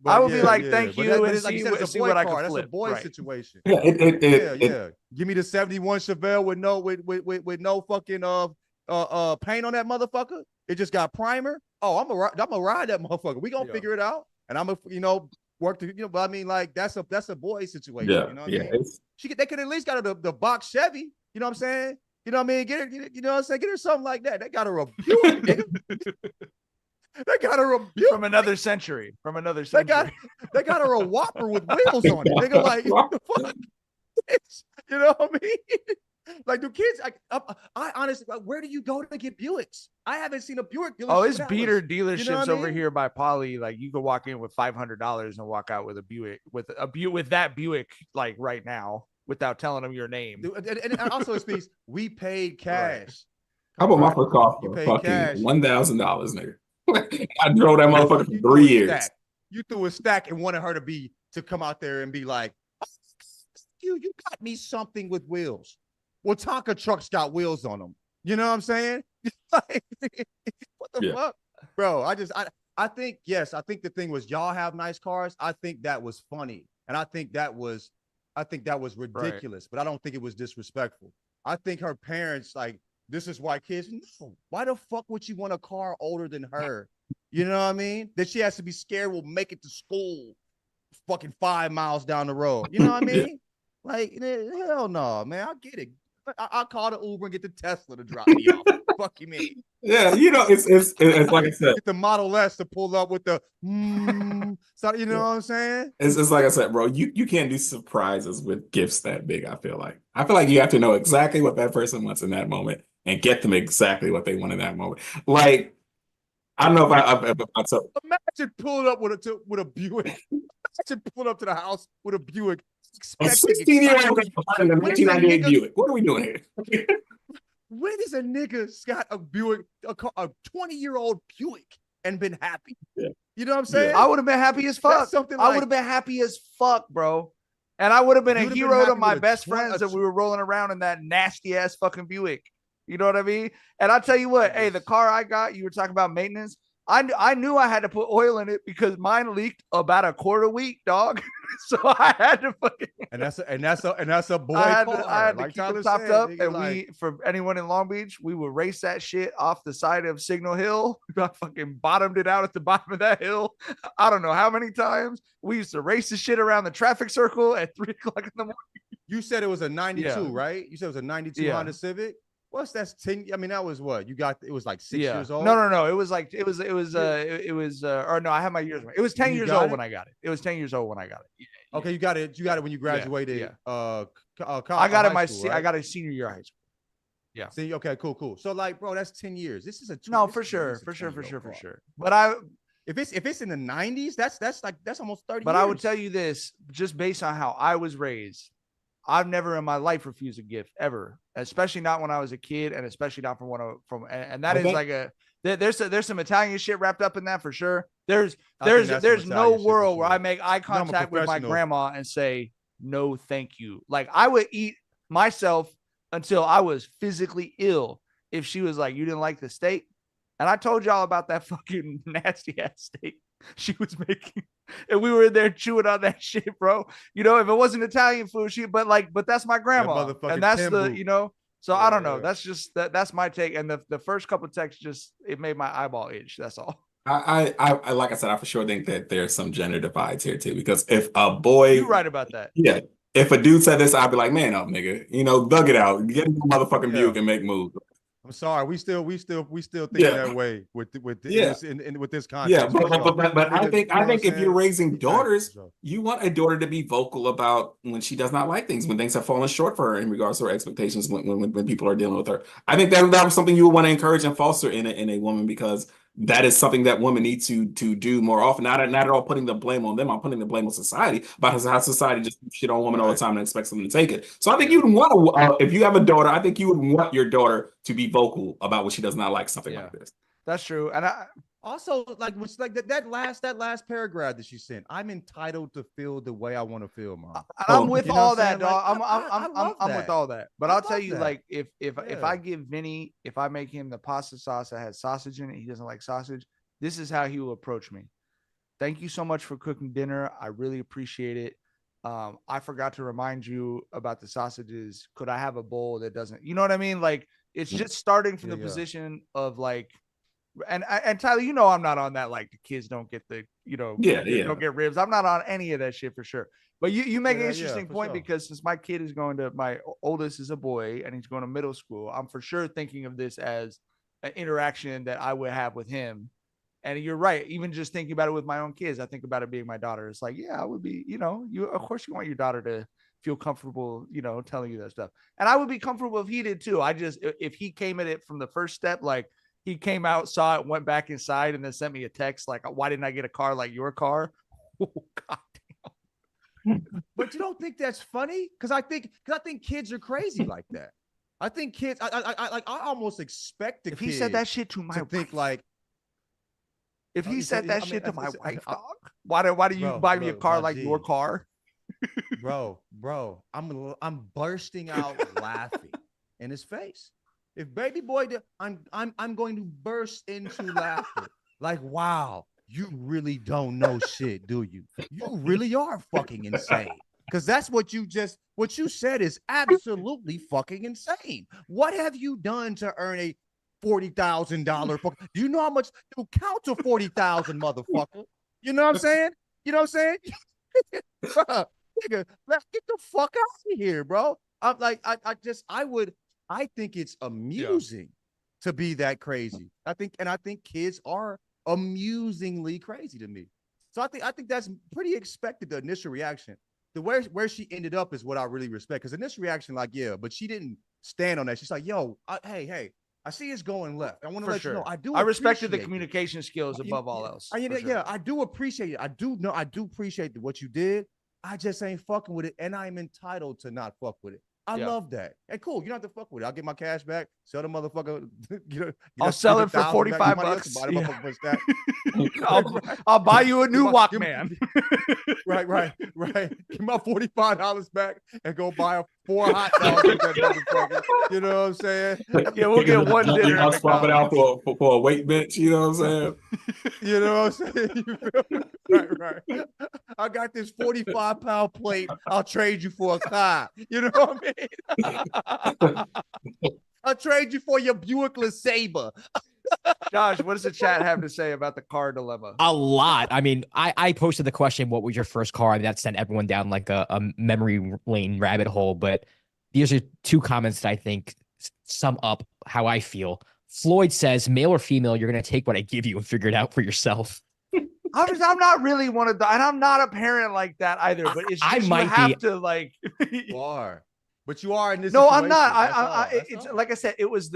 But I would be like, thank you, and like see what I can That's flip. a boy situation. Yeah, Give me the 71 Chevelle with no fucking paint on that motherfucker. It just got primer. Oh, I'm gonna ride that motherfucker. We gonna figure it out, and I'm gonna work to But I mean, like that's a boy situation. Yeah, you know what I mean? They could at least got the box Chevy. You know what I'm saying? You know what I mean? Get her, you know what I'm saying? Get her something like that. They got her a Buick, nigga. They got her a Buick from another century. They got her a Whopper with wheels on it. Nigga, like, what the fuck? You know what I mean? Like, do kids? I honestly, like, where do you go to get Buicks? I haven't seen a Buick dealership. Oh, it's beater dealerships over mean? here by Poly. Like, you could walk in with $500 and walk out with a Buick with that Buick, like right now, without telling them your name. And also, it speaks. We paid cash. Right. How about my first car for fucking $1,000, nigga? I drove that motherfucker for 3 years. You threw a stack and wanted her to come out there and be like, oh, you got me something with wheels. Well, Tonka trucks got wheels on them. You know what I'm saying? Like, what the fuck? Bro, I think the thing was y'all have nice cars. I think that was funny. And I think that was ridiculous, but I don't think it was disrespectful. I think her parents, like, this is why kids, no, why the fuck would you want a car older than her? You know what I mean? That she has to be scared will make it to school fucking 5 miles down the road. You know what I mean? Like, hell no, man. I get it. I'll call the Uber and get the Tesla to drop me off. Fuck you mean? Yeah, it's like I said. Get the Model S to pull up with the so you know what I'm saying? It's like I said, bro, you can't do surprises with gifts that big, I feel like you have to know exactly what that person wants in that moment and get them exactly what they want in that moment. Like, I don't know if I've ever imagine pulling up with a Buick. Imagine pulling up to the house with a Buick. A 16-year-old in a 1998 Buick. What are we doing here? When is a nigga got a Buick, a 20-year-old Buick, and been happy? Yeah. You know what I'm saying? I would have been happy as fuck. I would have been happy as fuck, bro. And I would have been a hero to my best friends that we were rolling around in that nasty ass fucking Buick. You know what I mean? And I'll tell you what, hey, the car I got, you were talking about maintenance. I knew I had to put oil in it because mine leaked about a quarter week, dog. So I had to fucking. And that's a boy I had car. to, I had like to keep Tyler it topped said, up, nigga, and like, we, for anyone in Long Beach, we would race that shit off the side of Signal Hill. I fucking bottomed it out at the bottom of that hill. I don't know how many times we used to race the shit around the traffic circle at 3:00 in the morning. you said it was a 92, Yeah. right? You said it was a 92 Yeah. Honda Civic. What's that's 10? I mean, that was what you got. It was like 6 years old. No. It was like it was or no, I have my years. It was 10 You years got old it? when I got it. It was 10 years old when I got it. Yeah, Okay, you got it. You got it when you graduated. yeah. I got it right? I got it senior year of high school. Yeah. See, okay, cool. So like, bro, that's 10 years. This is a No, this for is sure, at least a for 20-year-old car. sure. But If it's in the 90s, that's almost 30 But years. I would tell you this, just based on how I was raised, I've never in my life refused a gift ever, especially not when I was a kid, and especially not and that is like there's some Italian shit wrapped up in that for sure. There's no world where I make eye contact with my grandma and say no, thank you. Like I would eat myself until I was physically ill if she was like, you didn't like the steak, and I told y'all about that fucking nasty ass steak she was making. And we were in there chewing on that shit, bro. You know, if it wasn't Italian food, but that's my grandma. And that's so I don't know. Yeah. That's my take. And the first couple of texts it made my eyeball itch. That's all. I like I said, I for sure think that there's some gender divides here too. Because if a boy, you're right about that. Yeah. If a dude said this, I'd be like, man up, nigga. Thug it out. Get in the motherfucking Buick and make moves. I'm sorry, we still think that way with this context. Yeah, but I think if you're raising daughters, you want a daughter to be vocal about when she does not like things, when things have fallen short for her in regards to her expectations when people are dealing with her. I think that was something you would want to encourage and foster in a woman, because that is something that women need to do more often. Not at all putting the blame on them. I'm putting the blame on society about how society just shit on women all the time and expects them to take it. So I think you'd want to, if you have a daughter, I think you would want your daughter to be vocal about what she does not like, something like this. That's true. And I also like that last paragraph that she sent. I'm entitled to feel the way I want to feel, Mom. I'm with all that, dog. I'm with all that. But I'll tell you, like, if I give Vinny, if I make him the pasta sauce that has sausage in it, he doesn't like sausage. This is how he will approach me. Thank you so much for cooking dinner. I really appreciate it. I forgot to remind you about the sausages. Could I have a bowl that doesn't? You know what I mean? Like, it's just starting from the position of like. And Tyler, I'm not on that. Like the kids don't get the, don't get ribs. I'm not on any of that shit for sure. But you make an interesting point, because since my kid is my oldest is a boy and he's going to middle school, I'm for sure thinking of this as an interaction that I would have with him. And you're right. Even just thinking about it with my own kids, I think about it being my daughter. It's like, I would be, of course you want your daughter to feel comfortable, telling you that stuff. And I would be comfortable if he did too. If he came at it from the first step, like, he came out, saw it, went back inside, and then sent me a text like, why didn't I get a car like your car? Oh, God damn. But you don't think that's funny? Because I think kids are crazy like that. I think kids, I almost expect if he said that shit to my wife, like, if he said that shit to my wife, dog, why do you buy me a car like your car? bro, I'm bursting out laughing in his face. If baby boy did, I'm going to burst into laughter. Like, wow, you really don't know shit, do you? You really are fucking insane. Because that's what you said is absolutely fucking insane. What have you done to earn a $40,000? Do you know how much you count to 40,000, motherfucker? You know what I'm saying? You know what I'm saying? Bro, nigga, let's get the fuck out of here, bro. I'm like, I think it's amusing to be that crazy. I think kids are amusingly crazy to me. So I think that's pretty expected, the initial reaction. The where she ended up is what I really respect. Because initial reaction, like, but she didn't stand on that. She's like, yo, hey, I see it's going left. I want to let you know. I respected the communication skills above all else. I do appreciate it. I do appreciate what you did. I just ain't fucking with it, and I'm entitled to not fuck with it. I love that. Hey, cool. You don't have to fuck with it. I'll get my cash back. Sell the motherfucker. I'll sell it for $45. I'll buy you a new Walkman. Right. Give my $45 back and go buy 4 hot dogs with that motherfucker. You know what I'm saying? Yeah, we'll get one dinner. I'll swap it out for a weight bench. You know what I'm saying? You know what I'm saying? You feel me? Right. I got this 45-pound plate. I'll trade you for a car. You know what I mean? I'll trade you for your Buick LeSabre. Josh, what does the chat have to say about the car dilemma? A lot. I mean, I posted the question, what was your first car? I mean, that sent everyone down like a memory lane rabbit hole. But these are 2 comments that I think sum up how I feel. Floyd says, male or female, you're going to take what I give you and figure it out for yourself. I'm not really one of the, and I'm not a parent like that either, but it's just, I might you have be. to like. You are. But you are in this. No, situation. I'm not. That's It's all. like I said, it was.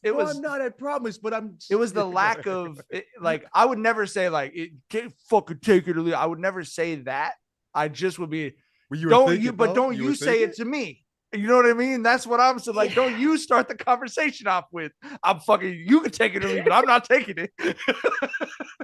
I'm not, I promise, but I'm. It was the lack of like. I would never say like can't fucking take it or leave. I would never say that. I just would be. Don't you say it to me. You know what I mean? That's what I'm saying. Like, don't you start the conversation off with, I'm fucking, you can take it or leave it. I'm not taking it.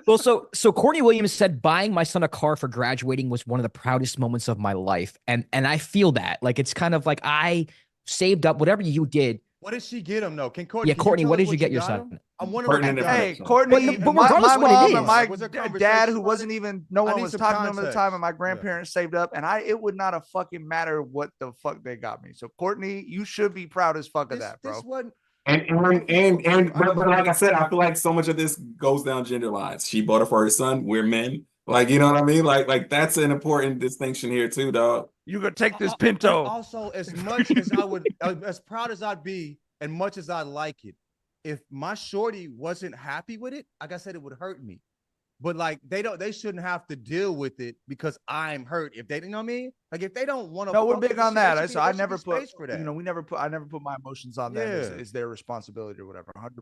Well, so Courtney Williams said buying my son a car for graduating was one of the proudest moments of my life. And I feel that. Like, it's kind of like I saved up whatever you did. What did she get him though? Courtney? Yeah, Courtney, what did you get your got son? I'm wondering. Hey, Courtney, but my regardless of what it mom is. and my Was there dad, conversation who about wasn't it? even, no I one need was some talking to him at the context. time, and my grandparents saved up, and it would not have fucking matter what the fuck they got me. So Courtney, you should be proud as fuck of that, bro. This wasn't. But like I said, I feel like so much of this goes down gender lines. She bought it for her son. We're men. Like, you know what I mean? Like that's an important distinction here too, dog. You gonna take this Pinto? Also, as much as I would, as proud as I'd be, and much as I like it, if my shorty wasn't happy with it, like I said, it would hurt me. But like they shouldn't have to deal with it because I'm hurt. If they, you know what I mean? Like if they don't want to, No, we're big on that. So I never put, for that. you know, I never put my emotions on them. It's their responsibility or whatever. 100%.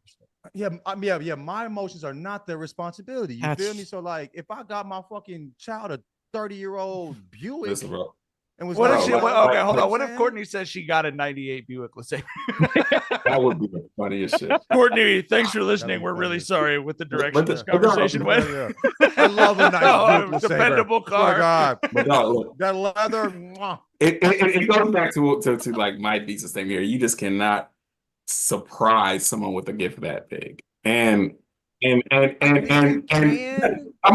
Yeah. My emotions are not their responsibility. You feel me? So like, if I got my fucking child a 30-year-old Buick, Listen, bro. and was What if like, she? like- Okay, hold like- on. What if Courtney says she got a '98 Buick? Let's say. That would be the funniest shit. Courtney, thanks for That'd listening. be We're really funny. sorry with the direction this But conversation no, went. I love a nice Buick LeSabre. Dependable Swear to car. God, But no, look, that leather. Mwah. it goes back to like my thesis thing here. You just cannot surprise someone with a gift that big. And I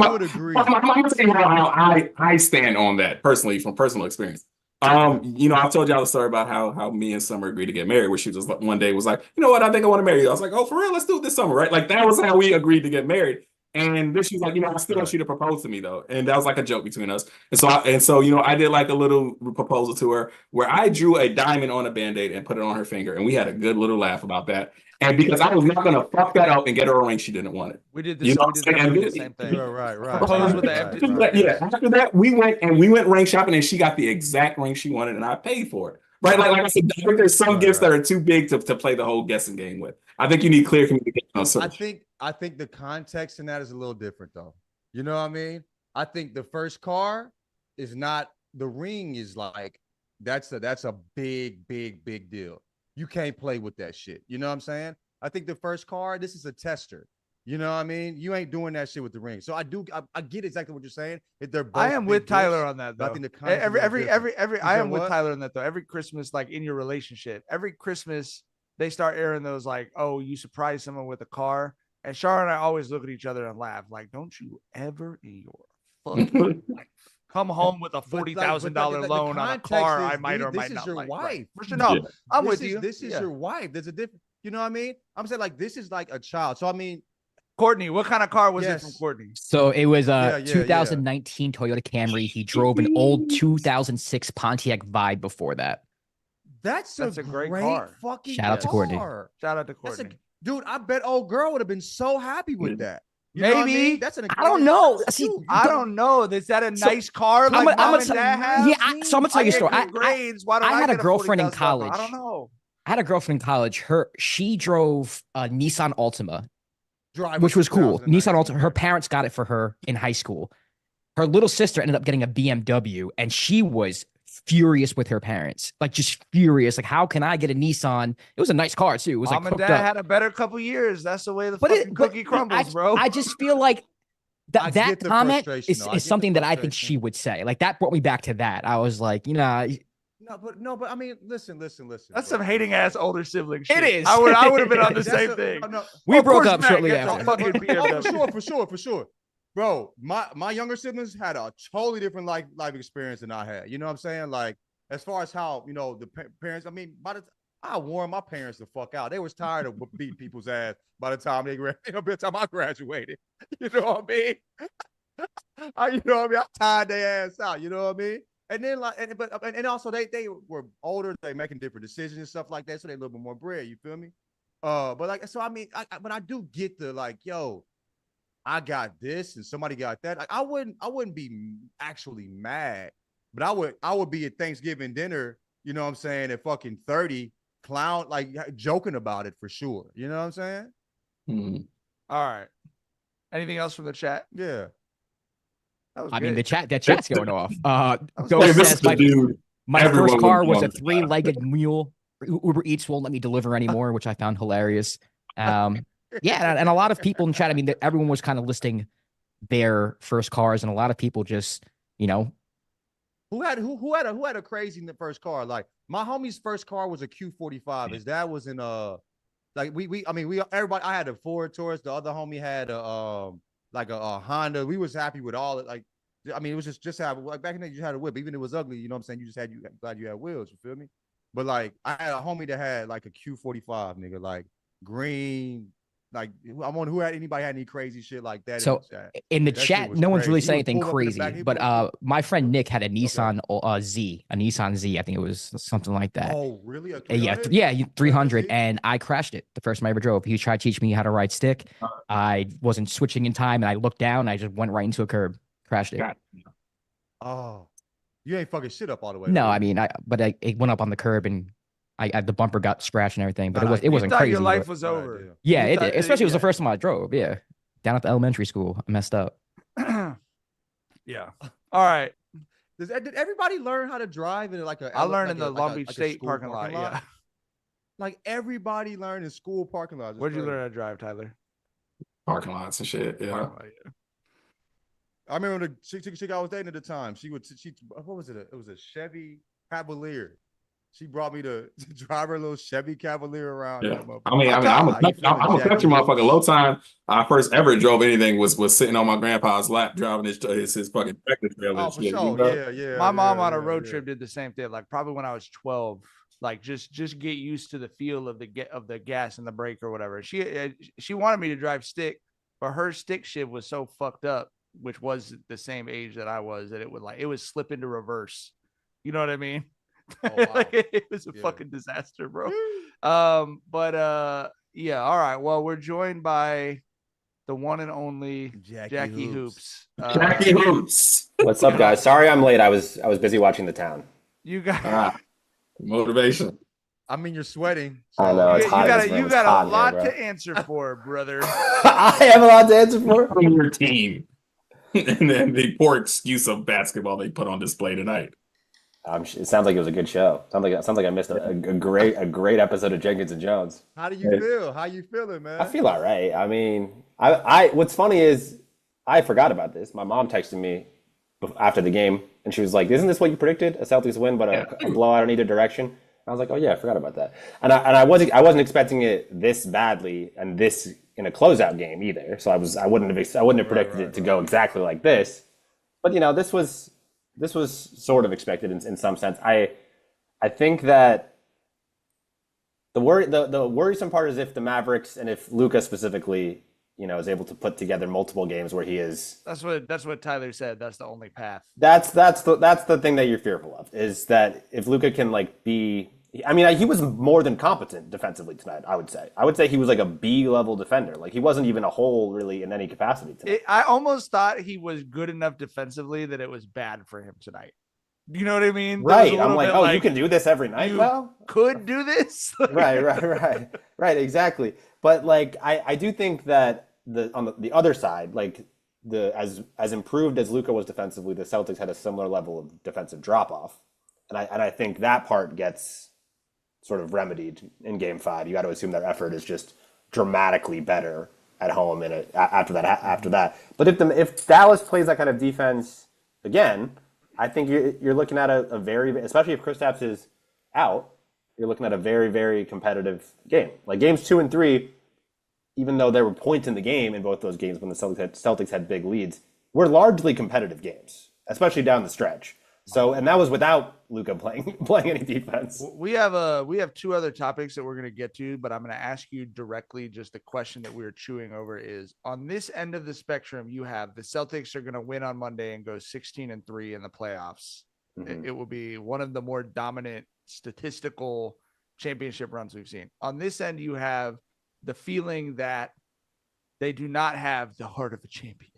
would agree. I'm gonna tell you how I stand on that personally from personal experience. You know, I've told y'all the story about how me and Summer agreed to get married, where she was like, one day was like, you know what, I think I want to marry you. I was like, oh, for real, let's do it this summer, right? Like that was how we agreed to get married. And then she was like, you know, I still want you to propose to me though. And that was like a joke between us. And so, you know, I did like a little proposal to her where I drew a diamond on a Band-Aid and put it on her finger. And we had a good little laugh about that. And because I was not gonna fuck that up and get her a ring she didn't want it. We did this. You know We what I'm did the saying? same thing. Right. Propose with the empty- Yeah, after that, we went ring shopping and she got the exact ring she wanted and I paid for it. Right? Like I said, I think there's some gifts that are too big to play the whole guessing game with. I think you need clear communication on search. I think the context in that is a little different though. You know what I mean? I think the first car is not, the ring is like, that's a big deal. You can't play with that shit. You know what I'm saying? I think the first car, this is a tester. You know what I mean? You ain't doing that shit with the ring. So I get exactly what you're saying. If they're both I am with Tyler on that though. I think the context is a little different. I said am with what? Tyler on that though. Every Christmas, like in your relationship, every Christmas they start airing those like, oh, you surprise someone with a car. And Shara and I always look at each other and laugh. Like, don't you ever in your fucking life come home with a $40,000 loan on a car I might or might not like. This is your wife. Right. For sure. No, I'm with you. This is your wife. There's a difference. You know what I mean? I'm saying like this is like a child. So I mean, Courtney, what kind of car was it from Courtney? So it was a 2019 Toyota Camry. He drove an old 2006 Pontiac Vibe before that. That's a great car. Fucking Shout out to Courtney. Shout out to Courtney. Dude, I bet old girl would have been so happy with that. You know Maybe. what I mean? That's I don't know. See, I don't know. Is that a nice car? Like mom and dad have? Yeah, so I'm gonna tell you a story. I had a girlfriend in college. I don't know. I had a girlfriend in college. She drove a Nissan Altima, Drive which was cool. 2009. Nissan Altima. Her parents got it for her in high school. Her little sister ended up getting a BMW, and she was furious with her parents, like just furious. Like, how can I get a Nissan? It was a nice car too. It was mom like and dad had a better couple years. That's the way the fucking cookie crumbles, bro. I just feel like that get the comment frustration, though. I is get something the that I think she would say. Like that brought me back to that. I was like, you know, but I mean, listen. That's some hating ass older sibling shit. It is. I would have been on the same thing. We Of broke course up Matt shortly gets a after. fucking BMW. For sure. Bro, my younger siblings had a totally different life experience than I had. You know what I'm saying? Like, as far as how, the parents, I mean, I warned my parents the fuck out. They was tired of beating people's ass by the time by the time I graduated. You know what I mean? I tired their ass out. You know what I mean? And then and also they were older. They making different decisions and stuff like that. So they a little bit more bread. You feel me? But like, so I mean, but I do get the like, yo, I got this and somebody got that. Like, I wouldn't be actually mad, but I would be at Thanksgiving dinner, you know what I'm saying, at fucking 30, clown, like joking about it for sure. You know what I'm saying? Mm-hmm. All right. Anything else from the chat? Yeah. I mean, the chat's going off. Go Hey, says Mr. Dude, my everyone first car would was a want that. 3-legged mule. Uber Eats won't let me deliver anymore, which I found hilarious. Yeah, and a lot of people in chat, I mean, everyone was kind of listing their first cars, and a lot of people just, Who had a crazy first car? Like, my homie's first car was a Q45. His dad was in like everybody. I had a Ford Taurus. The other homie had a Honda. We was happy with all it. Like, I mean, it was just have like back in the day you had a whip, even if it was ugly. You know what I'm saying? Glad you had wheels. You feel me? But like, I had a homie that had like a Q45, nigga, like green. Like, I wonder who anybody had any crazy shit like that. So in the chat, no one's really saying anything crazy, but my friend Nick had a Nissan Z, a Nissan Z. I think it was something like that. Oh, really? Yeah, 300, and I crashed it the first time I ever drove. He tried to teach me how to ride stick. I wasn't switching in time, and I looked down, and I just went right into a curb, crashed it. Oh, you ain't fucking shit up all the way. No, really. I mean, it went up on the curb, and the bumper got scratched and everything, but it wasn't crazy. Your life was over. Yeah, it did. Especially it was the first time I drove. Yeah, down at the elementary school, I messed up. Yeah. All right. Did everybody learn how to drive in like a? I learned like in the Long Beach State parking lot. Yeah. Like everybody learned in school parking lots. Where'd you learn how to drive, Tyler? Parking lots and shit. Yeah. I remember the chick I was dating at the time. She what was it? It was a Chevy Cavalier. She brought me to drive her little Chevy Cavalier around. Yeah. I'm a country motherfucker. Low time I first ever drove anything was sitting on my grandpa's lap driving his fucking tractor trailer. Oh, for sure. Yeah. My mom on a road trip did the same thing. Like probably when I was 12, like just get used to the feel of the gas and the brake or whatever. She wanted me to drive stick, but her stick shift was so fucked up, which was the same age that I was, that it would slip into reverse. You know what I mean? Oh, wow. Like, it was a fucking disaster, bro. Yeah. All right. Well, we're joined by the one and only Jackie Hoops. Jackie Hoops. What's up, guys? Sorry I'm late. I was busy watching The Town. You got motivation. I mean, you're sweating. So. I know. It's hot. You got a lot to answer for, brother. I have a lot to answer for. On your team. And then the poor excuse of basketball they put on display tonight. It sounds like it was a good show. Sounds like I missed a great episode of Jenkins and Jonez. How do you feel? How you feeling, man? I feel all right. I mean, I what's funny is I forgot about this. My mom texted me after the game, and she was like, "Isn't this what you predicted? A Celtics win, but a blowout in either direction?" And I was like, "Oh yeah, I forgot about that." And I wasn't expecting it this badly and this in a closeout game either. So I wouldn't have predicted it to go exactly like this. But this was sort of expected in some sense. I think that the worrisome part is if the Mavericks and if Luka specifically, is able to put together multiple games where he is. That's what Tyler said. That's the only path. That's the thing that you're fearful of, is that if Luka can be. I mean, he was more than competent defensively tonight, I would say. I would say he was like a B-level defender. Like, he wasn't even a hole, really, in any capacity tonight. I almost thought he was good enough defensively that it was bad for him tonight. You know what I mean? Right. I'm like, you can do this every night? You could do this? Right, exactly. But, like, I do think that on the other side, like, as improved as Luka was defensively, the Celtics had a similar level of defensive drop-off. And I think that part gets sort of remedied in Game 5. You got to assume their effort is just dramatically better at home after that. But if Dallas plays that kind of defense again, I think you're looking at a very, especially if Kristaps is out, you're looking at a very, very competitive game. Like games 2 and 3, even though there were points in the game in both those games when the Celtics had big leads, were largely competitive games, especially down the stretch. So, and that was without Luka playing any defense. We have two other topics that we're going to get to, but I'm going to ask you directly. Just the question that we were chewing over is, on this end of the spectrum, you have the Celtics are going to win on Monday and go 16-3 in the playoffs. Mm-hmm. It will be one of the more dominant statistical championship runs we've seen. On this end, you have the feeling that they do not have the heart of a champion.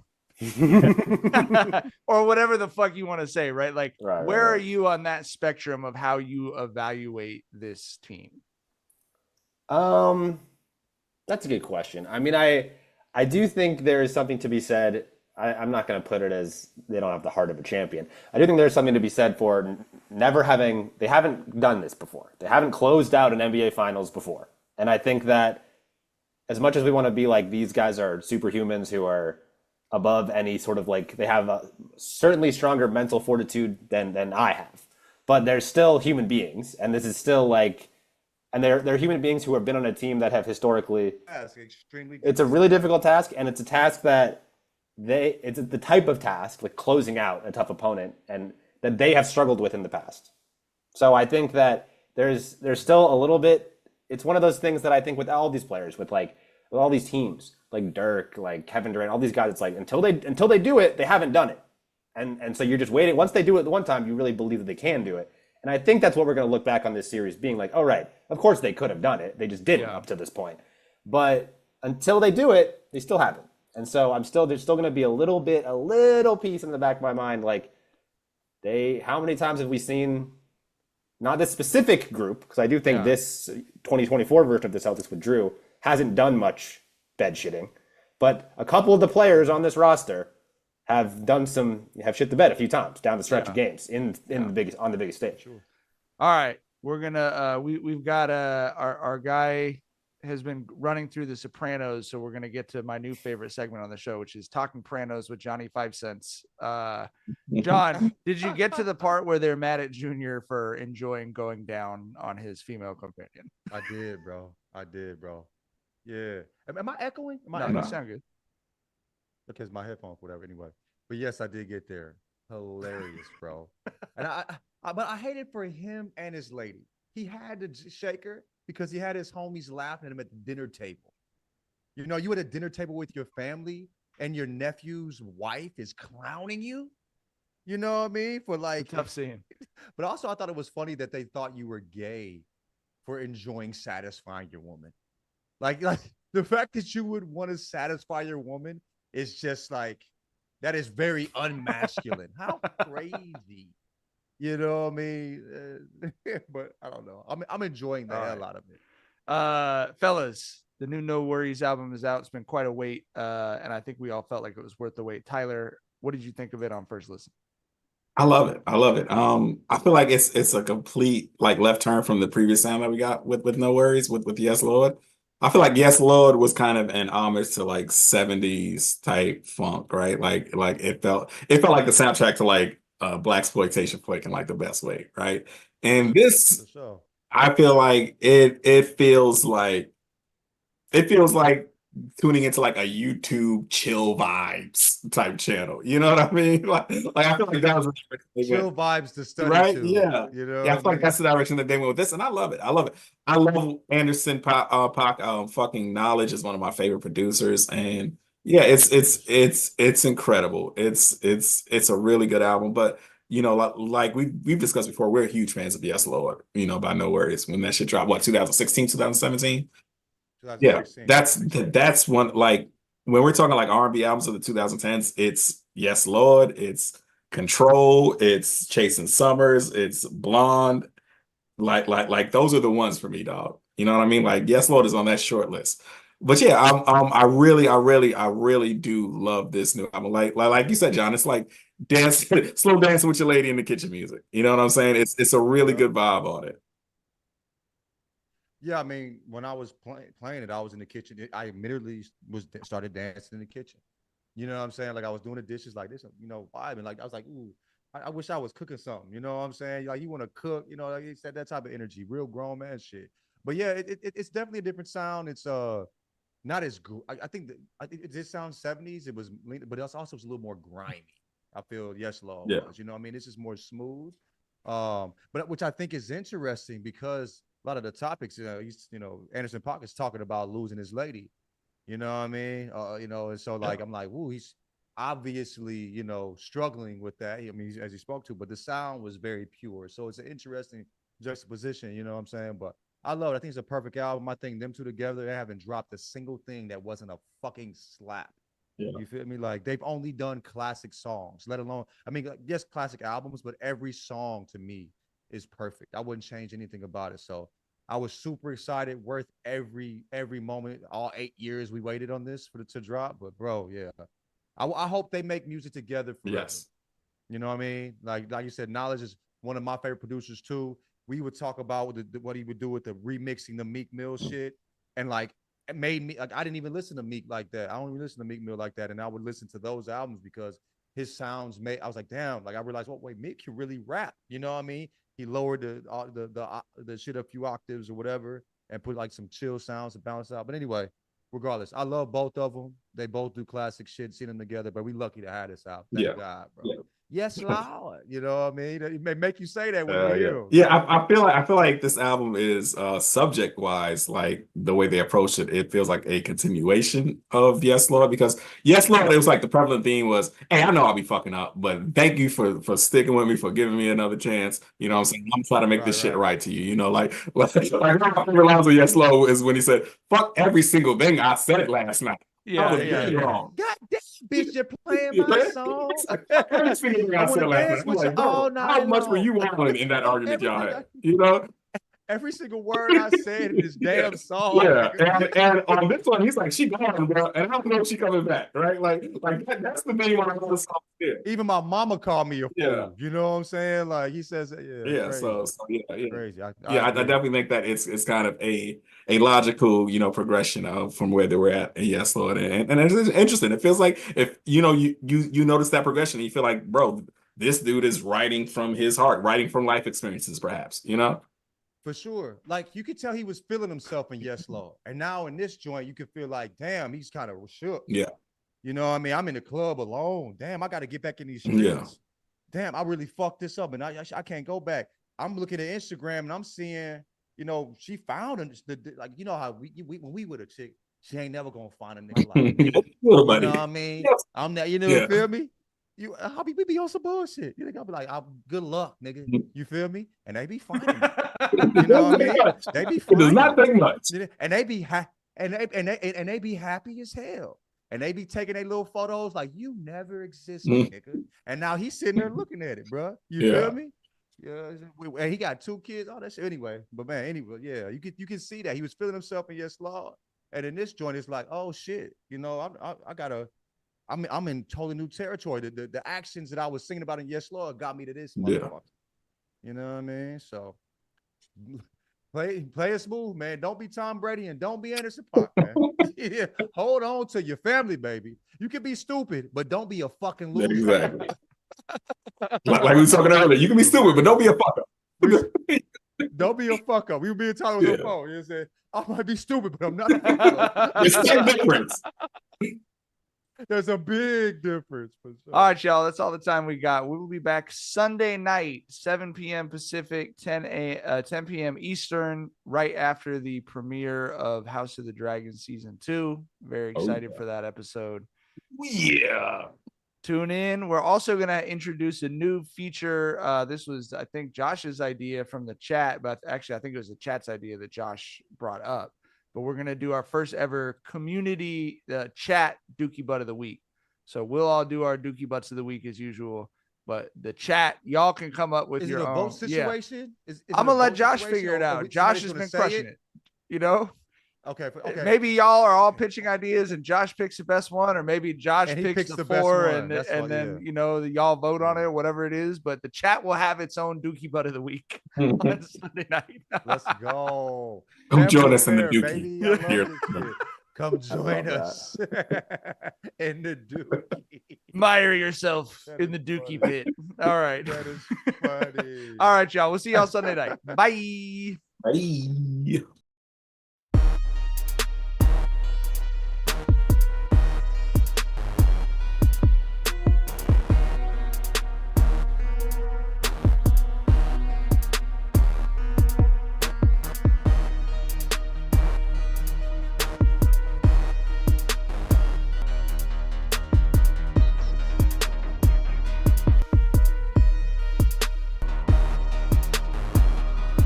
Or whatever the fuck you want to say, right? Like, where are you on that spectrum of how you evaluate this team? That's a good question. I mean, I do think there is something to be said. I'm not going to put it as they don't have the heart of a champion. I do think there's something to be said for they haven't done this before. They haven't closed out an NBA Finals before. And I think that as much as we want to be like, these guys are superhumans who are above any sort of like, they have a certainly stronger mental fortitude than I have, but they're still human beings. And this is still like, and they're human beings who have been on a team that have historically, it's a really difficult task. And it's a task that it's the type of task like closing out a tough opponent and that they have struggled with in the past. So I think that there's still a little bit, it's one of those things that I think with all these players, with all these teams, like Dirk, like Kevin Durant, all these guys, it's like until they do it, they haven't done it. And so you're just waiting. Once they do it the one time, you really believe that they can do it. And I think that's what we're going to look back on this series being like, all right, of course they could have done it. They just didn't up to this point. But until they do it, they still haven't. And so there's still going to be a little piece in the back of my mind, like how many times have we seen, not this specific group, because I do think this 2024 version of the Celtics with Drew hasn't done much bed shitting, but a couple of the players on this roster have shit the bed a few times down the stretch of games on the biggest stage. Sure. All right, we're gonna we've got our guy has been running through the Sopranos, so we're gonna get to my new favorite segment on the show, which is Talkin Pranos with Johnny 5 Cents. John, did you get to the part where they're mad at Junior for enjoying going down on his female companion? I did, bro. Yeah. Am I echoing? No, you sound good. Okay, it's my headphones, whatever. Anyway, but yes, I did get there. Hilarious, bro. And but I hated for him and his lady. He had to shake her because he had his homies laughing at him at the dinner table. You know, you at a dinner table with your family and your nephew's wife is clowning you. You know what I mean? For like tough scene. But also, I thought it was funny that they thought you were gay for enjoying satisfying your woman. Like the fact that you would want to satisfy your woman is just like, that is very unmasculine. How crazy. You know what I mean? But I don't know. I'm enjoying the hell out of it. Fellas, the new NxWorries album is out. It's been quite a wait. And I think we all felt like it was worth the wait. Tyler, what did you think of it on first listen? I love it. I feel like it's a complete like left turn from the previous sound that we got with NxWorries with Yes Lord. I feel like Yes Lord was kind of an homage to like 70s type funk, right? Like it felt like the soundtrack to like blaxploitation flick in like the best way, right? And this, Sure. I feel like it feels like tuning into like a YouTube chill vibes type channel. You know what I mean? Like I feel like that was Chill vibes to study right? to. Yeah. You know, Yeah, I feel like that's the direction that they went with this, and I love it. I love Anderson Paak. Fucking Knowledge is one of my favorite producers, and yeah, it's incredible. It's a really good album, but you know, like we've discussed before, we're huge fans of Yes Lord. You know, by NxWorries when that shit dropped, what 2016, 2017. Yeah, that's one, like when we're talking like R&B albums of the 2010s, it's Yes Lord, it's Control, it's Chasing Summers, it's Blonde. Like those are the ones for me, dog. You know what I mean? Like Yes Lord is on that short list. But yeah, I really do love this new album. Like you said, John, it's like slow dancing with your lady in the kitchen music. You know what I'm saying? It's a really good vibe on it. Yeah, I mean, when I was playing it, I was in the kitchen. I immediately started dancing in the kitchen. You know what I'm saying? Like I was doing the dishes like this, you know, vibing. Like I was like, ooh, I wish I was cooking something. You know what I'm saying? Like you want to cook, you know, like it's that type of energy, real grown man shit. But yeah, it's definitely a different sound. It's not as I think it did sound 70s. It was, but it also was a little more grimy. I feel Yes Law was. You know, what I mean, this is more smooth. But which I think is interesting because a lot of the topics, Anderson Paak is talking about losing his lady. You know what I mean? You know, and so like I'm like, woo, he's obviously, you know, struggling with that. I mean, as he spoke to, but the sound was very pure. So it's an interesting juxtaposition, you know what I'm saying? But I love it. I think it's a perfect album. I think them two together, they haven't dropped a single thing that wasn't a fucking slap. Yeah. You feel me? Like they've only done classic songs, let alone, I mean, yes, classic albums, but every song to me is perfect. I wouldn't change anything about it. So I was super excited, worth every moment, all 8 years we waited on this to drop. But bro, yeah. I hope they make music together forever. Yes. You know what I mean? Like you said, Knowledge is one of my favorite producers too. We would talk about what he would do with the remixing the Meek Mill shit. And like it made me like I didn't even listen to Meek like that. I don't even listen to Meek Mill like that. And I would listen to those albums because his sounds I was like, damn, like I realized, wait, Meek can really rap. You know what I mean? He lowered the shit a few octaves or whatever and put like some chill sounds to balance out. But anyway, regardless, I love both of them. They both do classic shit, seeing them together, but we lucky to have this out. Thank God, bro. Yeah. Yes, Lord. You know what I mean? It may make you say that when you hear them. Yeah, I feel like this album is subject wise, like the way they approach it, it feels like a continuation of Yes Lord, because Yes Lord, it was like the prevalent theme was, hey, I know I'll be fucking up, but thank you for sticking with me, for giving me another chance. You know what I'm saying? I'm trying to make this shit right to you. You know, like my favorite lines of Yes Lord is when he said, fuck every single thing I said last night. Yeah, wrong. God damn, bitch, you're playing my song. Every single thing I said last night. Like, bro, how much were you on in that argument y'all had? You know? Every single word I said in this damn song. Yeah, and on this one, he's like, she gone, bro, and I don't know if she coming back, right? Like that's the thing when I the song. Even my mama called me a fool. You know what I'm saying? Like he says, so crazy. I definitely think that it's kind of a logical, you know, progression from where they were at. And yes, Lord, and it's interesting. It feels like if you notice that progression, and you feel like, bro, this dude is writing from his heart, writing from life experiences, perhaps, you know. For sure. Like you could tell he was feeling himself in Yes Lord. And now in this joint, you could feel like, damn, he's kind of shook. Yeah. You know what I mean? I'm in the club alone. Damn, I got to get back in these streets. Yeah. Damn, I really fucked this up and I can't go back. I'm looking at Instagram and I'm seeing, you know, she found like, you know how when we with a chick, she ain't never gonna find a nigga like me. You know what I mean? Yes. I'm that, you know, you feel me? We be on some bullshit. You think I'll be like, good luck, nigga. You feel me? And they be finding me. You know what I mean? They be finding. It does not take much. And they be and they be happy as hell. And they be taking their little photos like you never existed, nigga. And now he's sitting there looking at it, bro. You feel me? Yeah. And he got 2 kids, all that shit. Anyway, but man, anyway, yeah, you can see that he was feeling himself in Yes Lord. And in this joint, it's like, oh shit, you know, I'm in totally new territory. The actions that I was singing about in Yes Lord got me to this motherfucker. You know what I mean? So play it smooth, man. Don't be Tom Brady and don't be Anderson Paak, man. Yeah. Hold on to your family, baby. You can be stupid, but don't be a fucking loser. Exactly. like we were talking earlier, you can be stupid, but don't be a fuck up. Don't be a fuck up. We were being talking on the phone. You know what I'm saying? I might be stupid, but I'm not a fuck up. It's a difference. There's a big difference. For sure. All right, y'all. That's all the time we got. We will be back Sunday night, 7 p.m. Pacific, 10 p.m. Eastern, right after the premiere of House of the Dragon Season 2. Very excited for that episode. Yeah. Tune in. We're also going to introduce a new feature. This was, I think, Josh's idea from the chat, but actually, I think it was the chat's idea that Josh brought up. But we're going to do our first ever community chat Dookie Butt of the Week. So we'll all do our Dookie Butts of the Week as usual. But the chat, y'all can come up with your own. Vote situation? Yeah. I'm going to let Josh figure it out. Josh has been crushing it. You know? Okay. Maybe y'all are all pitching ideas and Josh picks the best one, or maybe Josh picks the 4 and then you know, y'all vote on it, whatever it is. But the chat will have its own Dookie Butt of the Week on Sunday night. Let's go. Come join us in the Dookie. Come join love us in the Dookie. Mire yourself That in is the Dookie funny. pit. All right. That is funny. All right, y'all. We'll see y'all Sunday night. Bye. Bye.